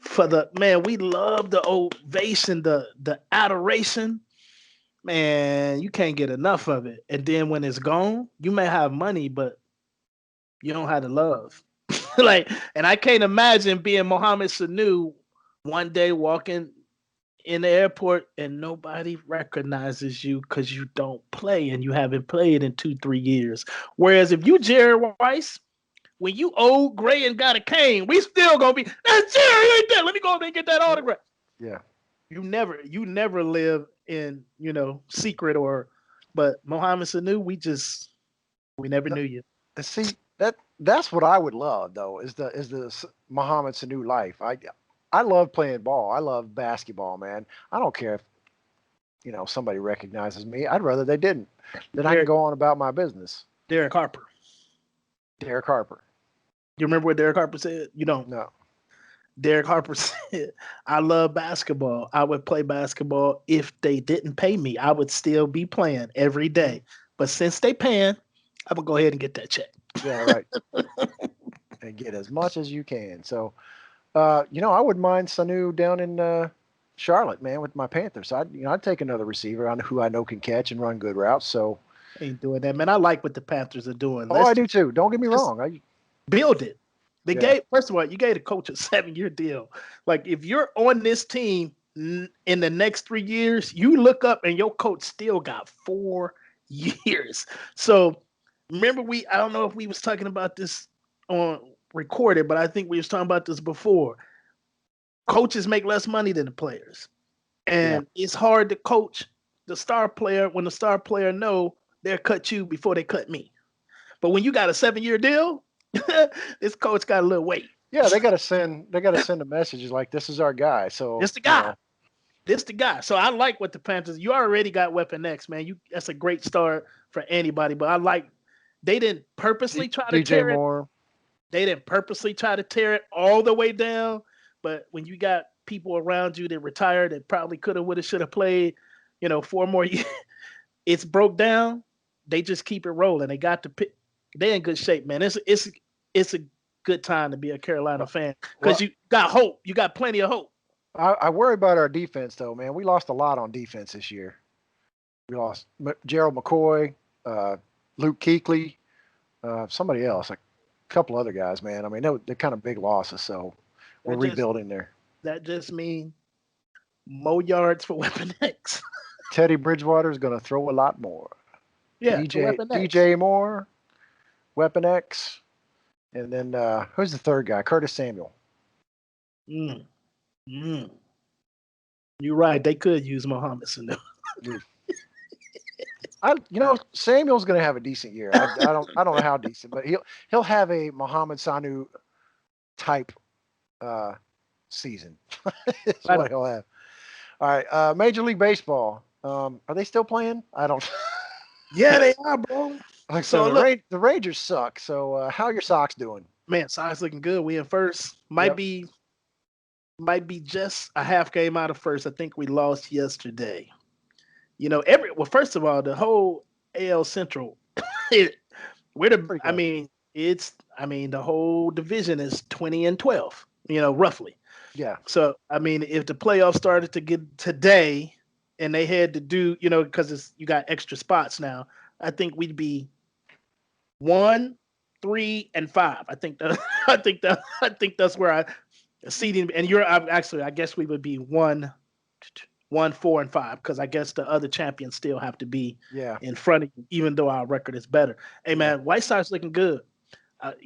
for we love the ovation, the adoration. Man, you can't get enough of it. And then when it's gone, you may have money, but you don't have the love. And I can't imagine being Mohamed Sanu one day walking in the airport and nobody recognizes you because you don't play and you haven't played in 2-3 years. Whereas if you Jerry Rice, when you old, gray, and got a cane, we still gonna be, that's Jerry right there. Let me go over there and get that autograph. Yeah. You never live in, secret but Mohamed Sanu, we never knew you. See, that's what I would love though, is the Mohamed Sanu life. I love playing ball. I love basketball, man. I don't care if, somebody recognizes me. I'd rather they didn't. Then I can go on about my business. Derek Harper. You remember what Derek Harper said? You don't? No. Derek Harper said, I love basketball. I would play basketball if they didn't pay me. I would still be playing every day. But since they paying, I'm going to go ahead and get that check. Yeah, right. And get as much as you can. So, I wouldn't mind Sanu down in Charlotte, man, with my Panthers. I'd take another receiver who I know can catch and run good routes. So, ain't doing that, man. I like what the Panthers are doing. I do too. Don't get me wrong. Build it. First of all, you gave the coach a 7-year deal. Like, if you're on this team in the next 3 years, you look up and your coach still got 4 years. So remember, I don't know if we was talking about this on recorded, but I think we was talking about this before. Coaches make less money than the players. And it's hard to coach the star player when the star player know they'll cut you before they cut me. But when you got a 7-year deal, this coach got a little weight. Yeah, they got to send a message like this is our guy. So This the guy. This the guy. So I like what the Panthers. You already got Weapon X, man. That's a great start for anybody. But I like they didn't purposely try to tear Moore. They didn't purposely try to tear it all the way down. But when you got people around you that retired that probably could have, would have, should have played, 4 more years, it's broke down. They just keep it rolling. They got to pick. They're in good shape, man. It's a good time to be a Carolina fan because you got hope. You got plenty of hope. I worry about our defense, though, man. We lost a lot on defense this year. We lost Gerald McCoy, Luke Kuechly, somebody else, a couple other guys, man. I mean, they're kind of big losses, so we're rebuilding there. That just means more yards for Weapon X. Teddy Bridgewater is going to throw a lot more. Yeah, DJ Moore, Weapon X, and then who's the third guy? Curtis Samuel. You're right. They could use Mohamed Sanu. Samuel's going to have a decent year. I don't know how decent, but he'll have a Mohamed Sanu type season. That's what he'll have. All right, Major League Baseball. Are they still playing? I don't. Yeah, they are, bro. The Rangers suck. So how are your Sox doing? Man, Sox looking good. We in first. Might be just a half game out of first. I think we lost yesterday. First of all, the whole AL Central, the whole division is 20-12, roughly. Yeah. So, if the playoffs started to get today and they had to do, because you got extra spots now, I think we'd be 1, 3, and 5. I think that's where seeding, and I guess we would be 1, 4, and 5, because I guess the other champions still have to be in front of you, even though our record is better. Hey man, White Sox looking good.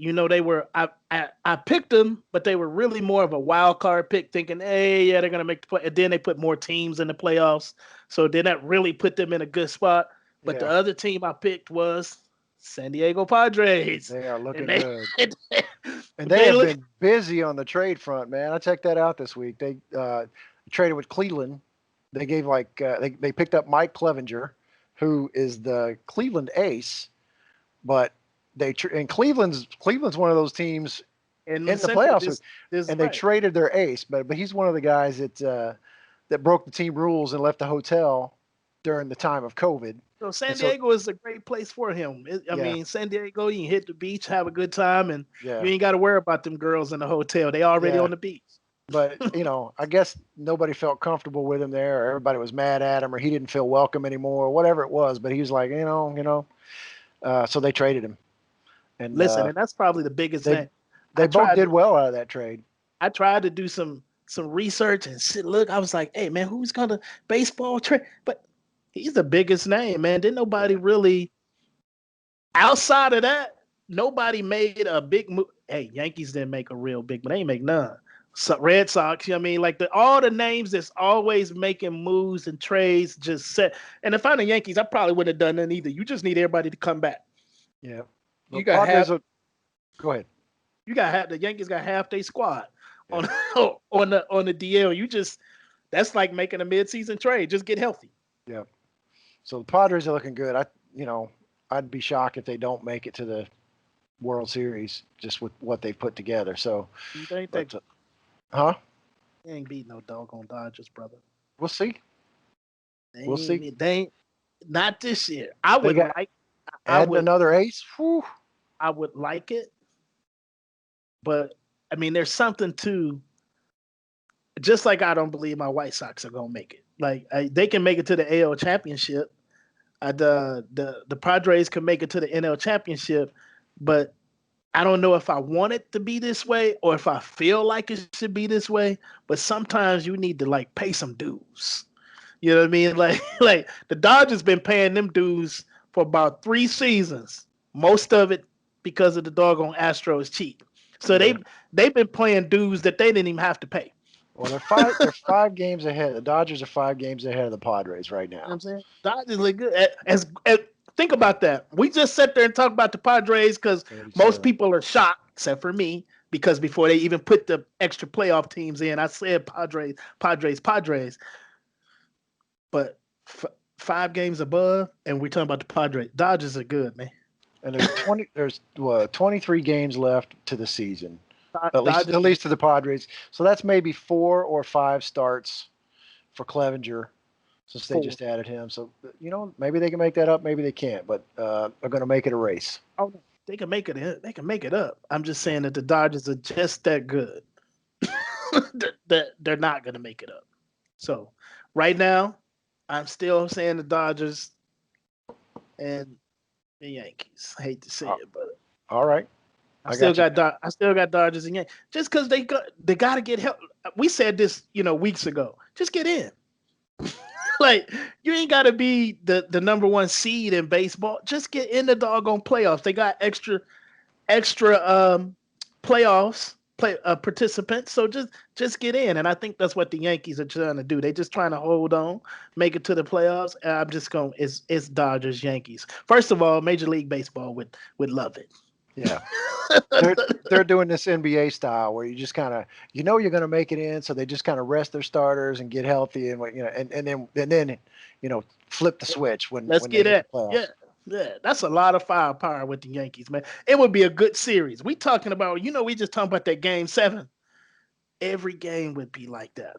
They were I picked them, but they were really more of a wild card pick, thinking, hey, yeah, they're gonna make the play. And then they put more teams in the playoffs, so then that really put them in a good spot. But the other team I picked was San Diego Padres. They are looking good. And they have been busy on the trade front, man. I checked that out this week. They traded with Cleveland. They gave they picked up Mike Clevenger, who is the Cleveland ace, but Cleveland's one of those teams in the playoffs, they traded their ace, but he's one of the guys that broke the team rules and left the hotel during the time of COVID. So San Diego is a great place for him. San Diego, you can hit the beach, have a good time, and you ain't got to worry about them girls in the hotel. They already on the beach. But, I guess nobody felt comfortable with him there, or everybody was mad at him, or he didn't feel welcome anymore, or whatever it was. But he was like, so they traded him. And listen, and that's probably the biggest thing. They both did well out of that trade. I tried to do some research and look. I was like, hey, man, who's going to baseball trade? But he's the biggest name, man. Didn't nobody really, outside of that, nobody made a big move. Hey, Yankees didn't make a real big, but they ain't make none. So Red Sox, all the names that's always making moves and trades just set. And if I'm the Yankees, I probably wouldn't have done that either. You just need everybody to come back. Yeah. You got half. Go ahead. You got half. The Yankees got half their squad on the DL. That's like making a midseason trade. Just get healthy. Yeah. So the Padres are looking good. I'd be shocked if they don't make it to the World Series just with what they've put together. So, they ain't beating no doggone Dodgers, brother. We'll see. We'll see. They ain't, not this year. I would another ace. Whew. I would like it, but there's something to. Just like I don't believe my White Sox are gonna make it. Like they can make it to the AL Championship. The Padres can make it to the NL Championship, but I don't know if I want it to be this way or if I feel like it should be this way. But sometimes you need to pay some dues. You know what I mean? Like the Dodgers been paying them dues for about 3 seasons. Most of it because of the doggone Astros cheat. So they've been playing dues that they didn't even have to pay. Well, they're 5 games ahead. The Dodgers are 5 games ahead of the Padres right now. You know what I'm saying? Dodgers look good. Think about that. We just sat there and talked about the Padres because most people are shocked, except for me, because before they even put the extra playoff teams in, I said Padres. But 5 games above, and we're talking about the Padres. Dodgers are good, man. And there's 23 games left to the season, at least to the Padres. So that's maybe 4 or 5 starts for Clevenger, since they just added him. So maybe they can make that up, maybe they can't. But they're going to make it a race. Oh, they can make it. They can make it up. I'm just saying that the Dodgers are just that good. They're not going to make it up. So right now, I'm still saying the Dodgers and the Yankees. I hate to say it, but all right. I still got Dodgers and Yankees. Just because they got to get help. We said this, weeks ago. Just get in. Like, you ain't got to be the number 1 seed in baseball. Just get in the doggone playoffs. They got extra playoffs participants. So just get in. And I think that's what the Yankees are trying to do. They're just trying to hold on, make it to the playoffs. And I'm just going, it's Dodgers, Yankees. First of all, Major League Baseball would love it. Yeah. They're doing this NBA style where you just kind of, you're going to make it in. So they just kind of rest their starters and get healthy and then flip the switch when get it. Yeah, that's a lot of firepower with the Yankees, man. It would be a good series. We talking about, we just talking about that Game 7. Every game would be like that.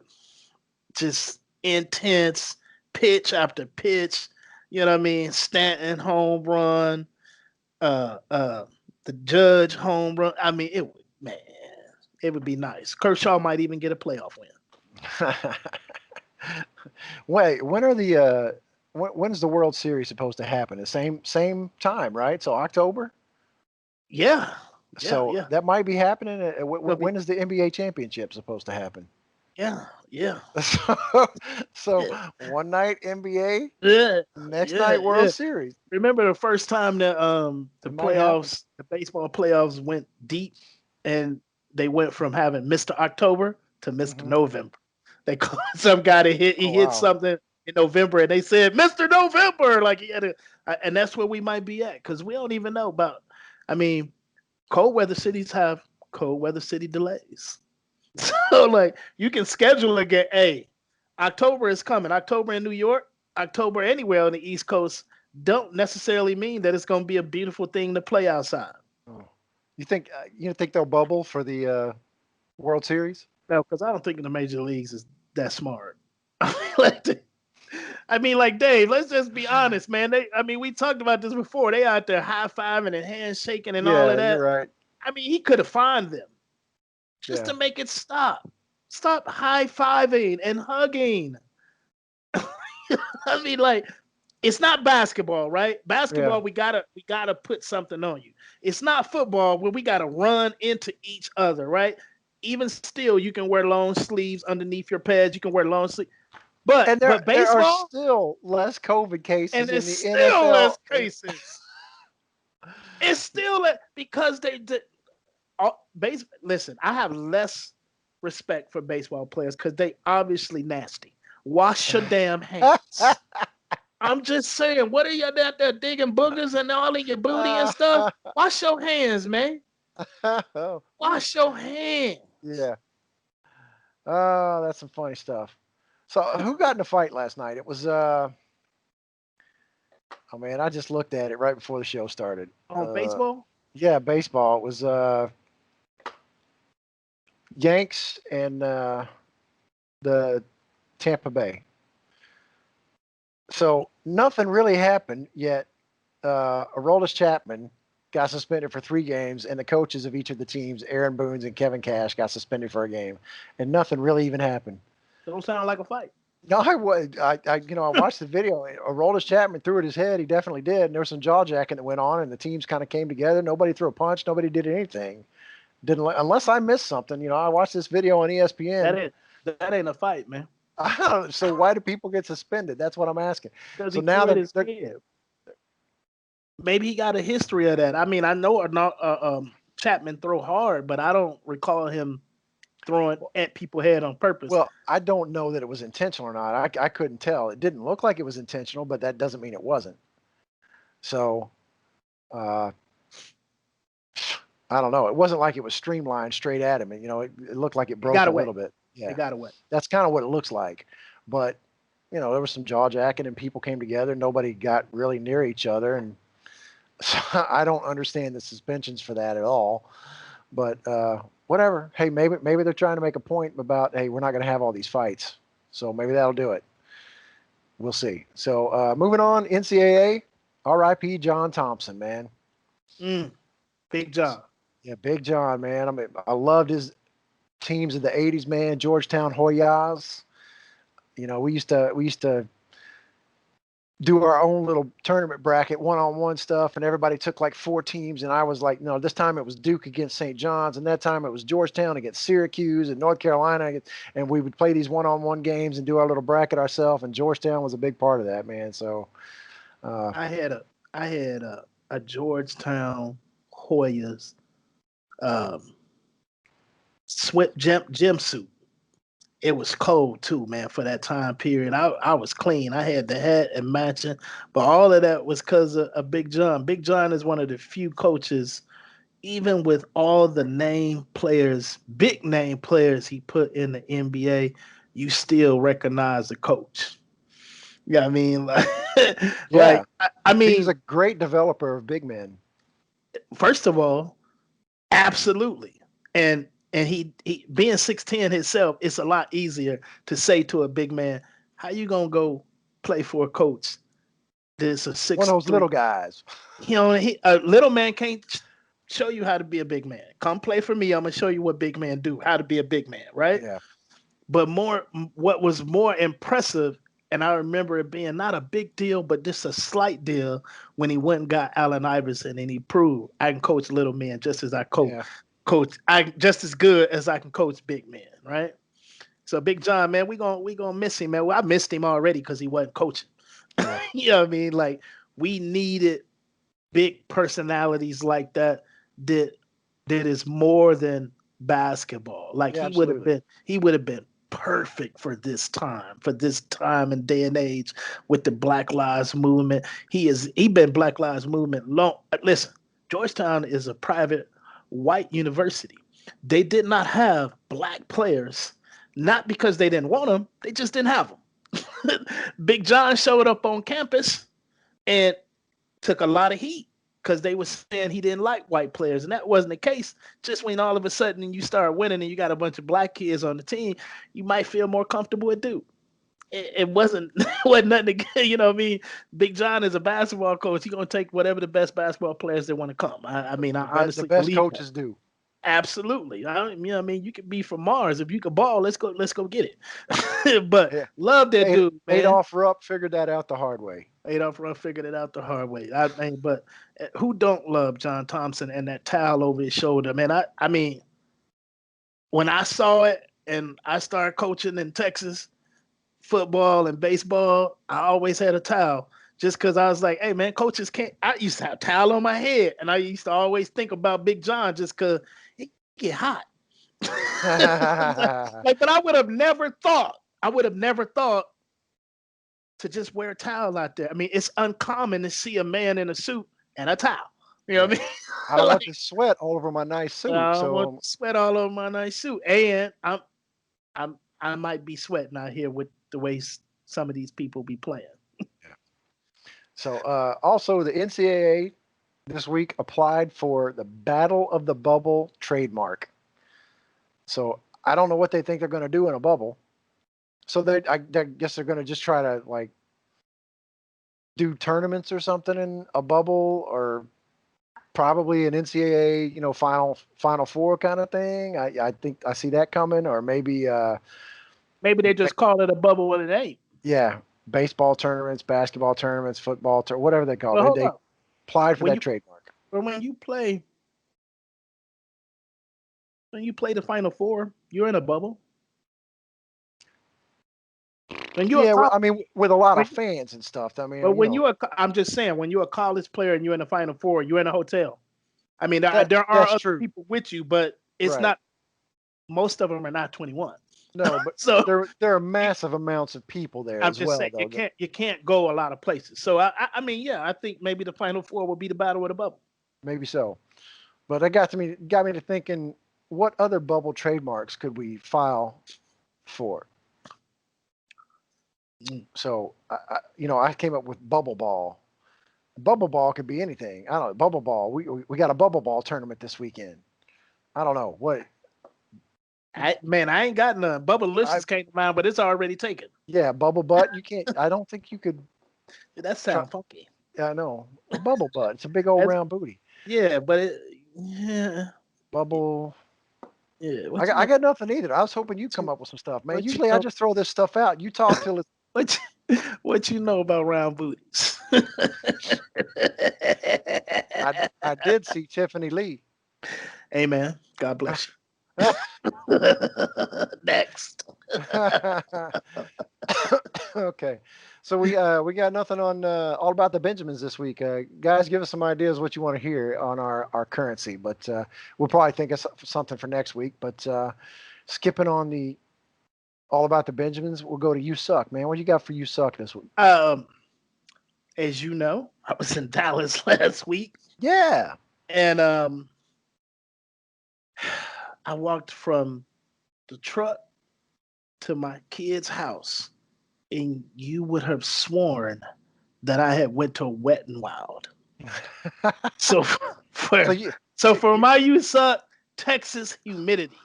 Just intense, pitch after pitch. You know what I mean? Stanton home run, the Judge home run. I mean, it would be nice. Kershaw might even get a playoff win. Wait, when's the World Series supposed to happen? The same time, right? So October? Yeah. So that might be happening. When is the NBA championship supposed to happen? Yeah. So one night NBA, next night World Series. Remember the first time that the baseball playoffs went deep, and they went from having Mr. October to Mr. November. They called some guy that hit something in November, and they said Mr. November, like he had and that's where we might be at, because we don't even know about. I mean, cold weather cities have cold weather city delays. So, like, you can schedule a game. Hey, October is coming. October in New York, October anywhere on the East Coast don't necessarily mean that it's going to be a beautiful thing to play outside. Oh. You think they'll bubble for the World Series? No, because I don't think the major leagues is that smart. I mean, like, Dave, let's just be honest, man. We talked about this before. They out there high-fiving and handshaking and all of that. You're right. I mean, he could have fined them. Just to make it stop. Stop high-fiving and hugging. I mean, like, it's not basketball, right? Basketball, we gotta put something on you. It's not football where we gotta run into each other, right? Even still, you can wear long sleeves underneath your pads. You can wear long sleeves. But baseball, there are still less COVID cases and in the still NFL. Less cases. It's still because they did. Listen, I have less respect for baseball players because they obviously nasty. Wash your damn hands. I'm just saying, what are you out there digging boogers and all in your booty and stuff? Wash your hands, man. Wash your hands. Yeah. Oh, that's some funny stuff. So who got in a fight last night? It was oh man, I just looked at it right before the show started. Baseball? Yeah, baseball. It was Yanks and the Tampa Bay. So nothing really happened yet. Aroldis Chapman got suspended for 3 games, and the coaches of each of the teams, Aaron Boone and Kevin Cash, got suspended for a game, and nothing really even happened. Don't sound like a fight. No, I watched the video. Aroldis Chapman threw at his head. He definitely did. And there was some jaw jacking that went on, and the teams kind of came together. Nobody threw a punch. Nobody did anything. Unless I missed something. I watched this video on ESPN. That ain't a fight, man. So why do people get suspended? That's what I'm asking. So now maybe he got a history of that. I mean, I know Chapman throw hard, but I don't recall him throwing at people's head on purpose. Well, I don't know that it was intentional or not. I couldn't tell. It didn't look like it was intentional, but that doesn't mean it wasn't. So uh, I don't know. It wasn't like it was streamlined straight at him, and it looked like it It broke got a away. little bit. It Yeah, got away. that's kind of what it looks like. But there was some jaw jacking, and people came together. Nobody got really near each other, and so I don't understand the suspensions for that at all. But whatever. Hey, maybe they're trying to make a point about, hey, we're not going to have all these fights, so maybe that'll do it. We'll see. So moving on, NCAA, R.I.P. John Thompson, man. Big John. Yeah, Big John, man. I mean, I loved his teams in the '80s, man. Georgetown Hoyas. We used to do our own little tournament bracket, one-on-one stuff, and everybody took like 4 teams, and I was like, no, this time it was Duke against St. John's, and that time it was Georgetown against Syracuse and North Carolina, and we would play these one-on-one games and do our little bracket ourselves, and Georgetown was a big part of that, man. So I had a Georgetown Hoyas sweat gym suit. It was cold too, man, for that time period. I was clean. I had the hat and matching, but all of that was because of Big John. Big John is one of the few coaches, even with all the big name players he put in the NBA, you still recognize the coach. Yeah, I mean, like, yeah, I he was mean, a great developer of big men. first of all, absolutely. And he being 6'10 himself, it's a lot easier to say to a big man, how you gonna go play for a coach that's a One of those 6'3"? little guys. A little man can't show you how to be a big man. Come play for me. I'm gonna show you what big men do, how to be a big man, right? Yeah, But what was more impressive, and I remember it being not a big deal, but just a slight deal when he went and got Allen Iverson, and he proved I can coach little men just as I yeah. coach I just as good as I can coach big men, right? So Big John, man, we gonna miss him, man. Well, I missed him already because he wasn't coaching. Yeah. You know what I mean? Like we needed big personalities like that that that is more than basketball. Like Yeah, absolutely. he would have been perfect for this time and day and age with the Black Lives Movement. He been Black Lives Movement long. Listen, Georgetown is a private white university. They did not have black players, not because they didn't want them, they just didn't have them. Big John showed up on campus and took a lot of heat because they were saying he didn't like white players, and that wasn't the case. Just when all of a sudden you start winning and you got a bunch of black kids on the team, you might feel more comfortable with Duke. It wasn't it wasn't nothing to, you know what I mean. Big John is a basketball coach. He's gonna take whatever the best basketball players that want to come. I mean, I The honestly best believe that. coaches do. Absolutely. I don't, you know what I mean, you could be from Mars. If you could ball, let's go get it. But Yeah. love that dude, man. Adolph Rupp figured that out the hard way. Adolph Rupp figured it out the hard way. I mean, but who don't love John Thompson and that towel over his shoulder, man? I mean, when I saw it and I started coaching in Texas football and baseball, I always had a towel just because I was like, hey, man, coaches can't. I used to have a towel on my head, and I used to always think about Big John just because it get hot. But I would have never thought. I would have never thought to just wear a towel out there. I mean, it's uncommon to see a man in a suit and a towel. You know Yeah. what I mean? I don't want Like, the sweat all over my nice suit. I don't want So sweat all over my nice suit, and I might be sweating out here with the way some of these people be playing. yeah. So also the NCAA this week applied for the Battle of the Bubble trademark. So I don't know what they think they're going to do in a bubble. So I guess they're going to just try to like do tournaments or something in a bubble, or probably an NCAA, Final Four kind of thing. I think I see that coming, or maybe Maybe they just call it a bubble when it ain't. yeah, baseball tournaments, basketball tournaments, football whatever they call Well, it. hold They on. applied for When that you trademark. when you play the Final Four, you're in a bubble. When you're a Yeah, well, college, I mean, with a lot when, of fans and stuff. I but mean, when I'm just saying, when you're a college player and you're in the Final Four, you're in a hotel. I mean, there are that's other true, people with you, but it's right? not. Most of them are not 21. No, but So there are massive amounts of people there I'm as just well, saying though. you can't go a lot of places. So I mean, yeah, I think maybe the Final Four will be the battle of the bubble. Maybe so. But that got me to thinking, what other bubble trademarks could we file for? Mm. So I came up with bubble ball. Bubble ball could be anything. I don't know. Bubble ball. We got a bubble ball tournament this weekend. I don't know what. I ain't got none. I Bubblicious came to mind, but it's already taken. Yeah, bubble butt. You can't. I don't think you could That try. sounds funky. Yeah, I know. A bubble butt. It's a big old That's, round booty. yeah, but yeah, Bubble. yeah. I got nothing either. I was hoping you'd come up with some stuff, man. What you Usually I know? just throw this stuff out. You talk till it's. What you know about round booties? I did see Tiffany Lee. Amen. God bless you. Next. Okay, so we got nothing on all about the Benjamins this week. Guys, give us some ideas what you want to hear on our currency, but we'll probably think of something for next week. But skipping on the all about the Benjamins, we'll go to You Suck, man. What you got for You Suck this week? As you know, I was in Dallas last week, Yeah. and I walked from the truck to my kid's house, and you would have sworn that I had went to Wet and Wild. So for So you, so for my You Suck, Texas humidity.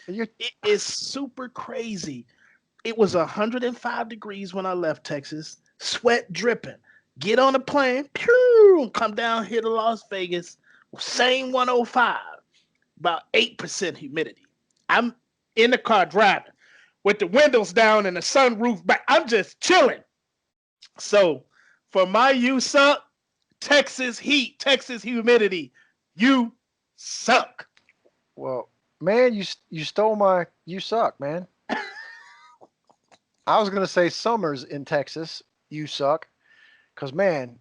you It is super crazy. It was 105 degrees when I left Texas, sweat dripping. Get on a plane, pew, come down here to Las Vegas, same 105, about 8% humidity. I'm in the car driving with the windows down and the sunroof back. I'm just chilling. So for my You Suck, Texas heat, Texas humidity, you suck. well, man, you stole my You Suck, man. I was gonna say summers in Texas. You suck, cause man,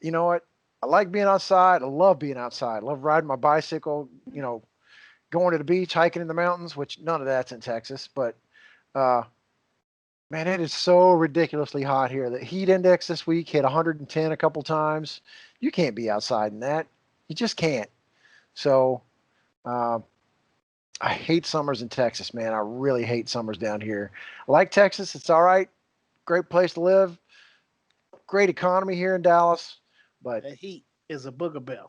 you know what? I like being outside. I love being outside. I love riding my bicycle. Going to the beach, hiking in the mountains, which none of that's in Texas. But uh, man, it is so ridiculously hot here. The heat index this week hit 110 a couple times. You can't be outside in that. You just can't. So uh, I hate summers in Texas, man. I really hate summers down here. I like Texas. It's all right. Great place to live. Great economy here in Dallas. But The heat is a booger bell.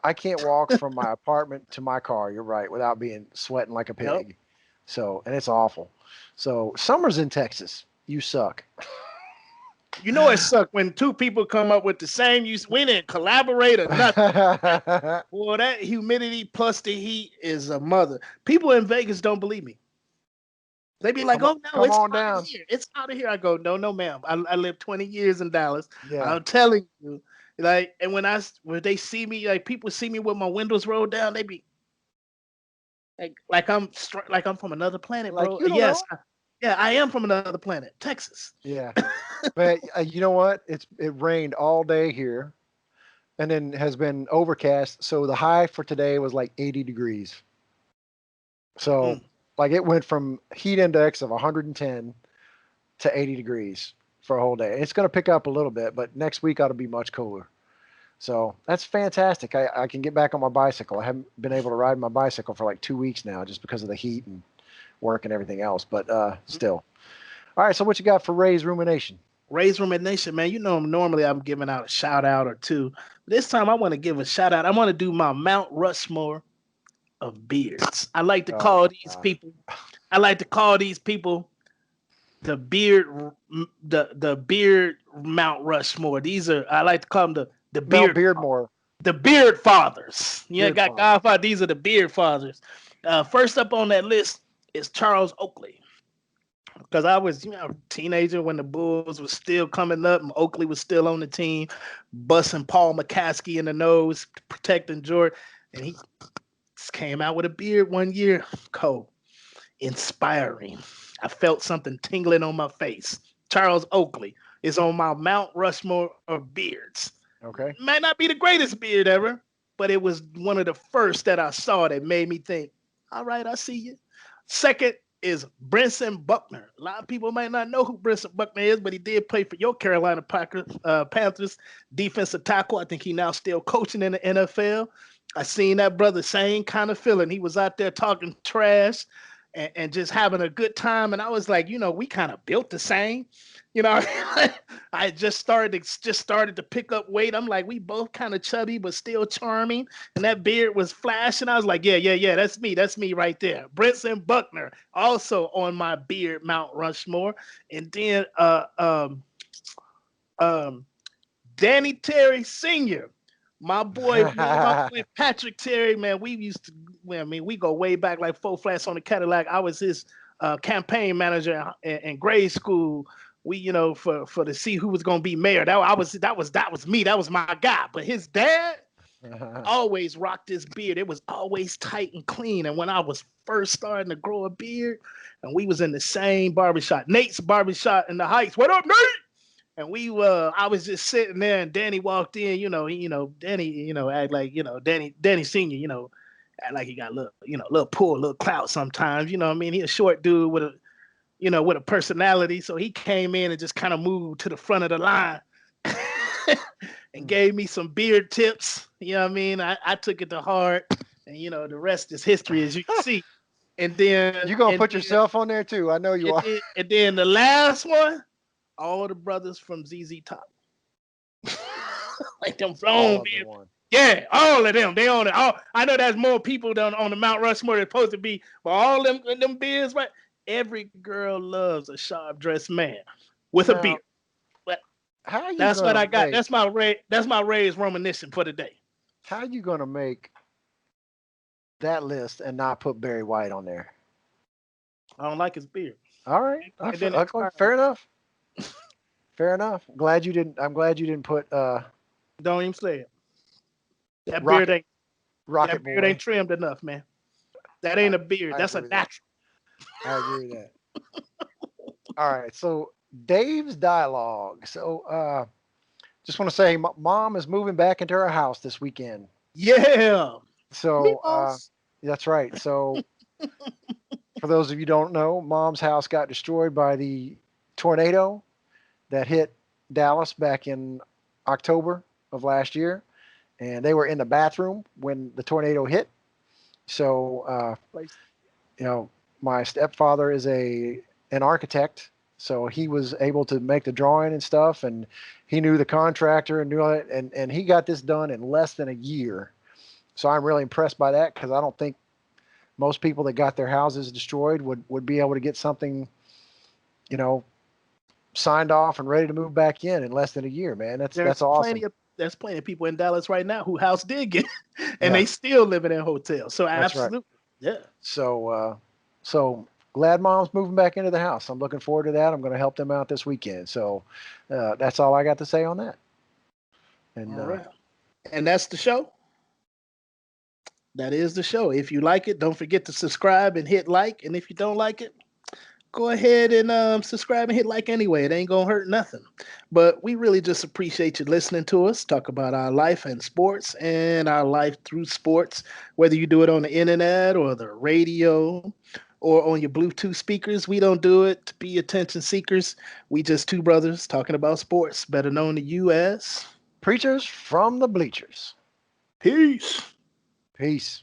I can't walk from my apartment to my car. You're right, without being sweating like a Yep. pig. So, and it's awful. So, summers in Texas, you suck. You know it sucked when two people come up with the same use. We didn't collaborate or nothing. Boy, that humidity plus the heat is a mother. People in Vegas don't believe me. They be like, come on, "Oh no, come it's on out of down. here. It's out of here." I go, "No, no, ma'am. I lived 20 years in Dallas. Yeah. I'm telling you." Like, and when they see me, like people see me with my windows rolled down, they be like I'm from another planet, Like bro. you don't Yes, know. yeah, I am from another planet, Texas. Yeah. But you know what? It rained all day here, and then has been overcast. So the high for today was like 80 degrees. So Mm. like it went from heat index of 110 to 80 degrees for a whole day. It's going to pick up a little bit, but next week ought to be much cooler. So that's fantastic. I can get back on my bicycle. I haven't been able to ride my bicycle for like 2 weeks now just because of the heat and work and everything else. But still. All right. So what you got for Ray's rumination? Raise Nation, man. You know, normally I'm giving out a shout out or two. This time I want to give a shout out. I want to do my Mount Rushmore of beards. I like to Oh call my these God. people. I like to call these people the beard Mount Rushmore. These are I like to call them Mount Beardmore. the beard fathers. Yeah, Beard got Father. Godfather. These are the beard fathers. First up on that list is Charles Oakley. Because I was, a teenager when the Bulls was still coming up and Oakley was still on the team, busting Paul McCaskey in the nose, protecting Jordan. And he came out with a beard one year. Cold. Inspiring. I felt something tingling on my face. Charles Oakley is on my Mount Rushmore of beards. Okay. Might not be the greatest beard ever, but it was one of the first that I saw that made me think, all right, I see you. Second is Brinson Buckner. A lot of people might not know who Brinson Buckner is, but he did play for your Carolina Panthers defensive tackle. I think he now still coaching in the NFL. I seen that brother, same kind of feeling. He was out there talking trash and just having a good time. And I was like, we kind of built the same. I just started to pick up weight. I'm like, we both kind of chubby, but still charming. And that beard was flashing. I was like, yeah, that's me. That's me right there. Brinson Buckner, also on my beard Mount Rushmore. And then Danny Terry Sr., my boy, man, my boy Patrick Terry, man, we go way back like 4 flats on the Cadillac. I was his campaign manager in grade school. We, for to see who was gonna be mayor. That was me. That was my guy. But his dad always rocked his beard. It was always tight and clean. And when I was first starting to grow a beard, and we was in the same barbershop, Nate's barbershop in the Heights. What up, Nate? And I was just sitting there, and Danny walked in. Danny, act like, Danny Senior, act like he got a little pull, a little clout sometimes. You know what I mean? He a short dude with a personality. So he came in and just kind of moved to the front of the line and gave me some beard tips. You know what I mean? I took it to heart, and the rest is history, as you can see. And then you gonna put yourself on there too? I know you are. And then the last one. All the brothers from ZZ Top. Like them from yeah, all of them. They own it. I know there's more people on the Mount Rushmore that's supposed to be, but all them beards, right? Every girl loves a sharp dressed man with a beard. But that's what I got. That's my Ray's reminiscence for the day. How are you gonna make that list and not put Barry White on there? I don't like his beard. All right. Fair enough. Fair enough. I'm glad you didn't put don't even say it. That beard ain't trimmed enough, man. That ain't a beard. That's a natural. I agree with that. All right. So Dave's dialogue. So just want to say mom is moving back into her house this weekend. Yeah. So that's right. So for those of you who don't know, mom's house got destroyed by the tornado that hit Dallas back in October of last year, and they were in the bathroom when the tornado hit. So, my stepfather is an architect, so he was able to make the drawing and stuff, and he knew the contractor and knew it, and he got this done in less than a year. So I'm really impressed by that, because I don't think most people that got their houses destroyed would be able to get something, signed off and ready to move back in less than a year, man. That's awesome. There's plenty of people in Dallas right now who house did get, and they still living in hotels. So absolutely, yeah. So glad mom's moving back into the house. I'm looking forward to that. I'm going to help them out this weekend. So that's all I got to say on that. And all right. And that's the show. That is the show. If you like it, don't forget to subscribe and hit like. And if you don't like it, go ahead and subscribe and hit like anyway. It ain't gonna hurt nothing. But we really just appreciate you listening to us talk about our life and sports and our life through sports, whether you do it on the internet or the radio or on your Bluetooth speakers. We don't do it to be attention seekers. We just two brothers talking about sports, better known to you as Preachers from the Bleachers. Peace. Peace.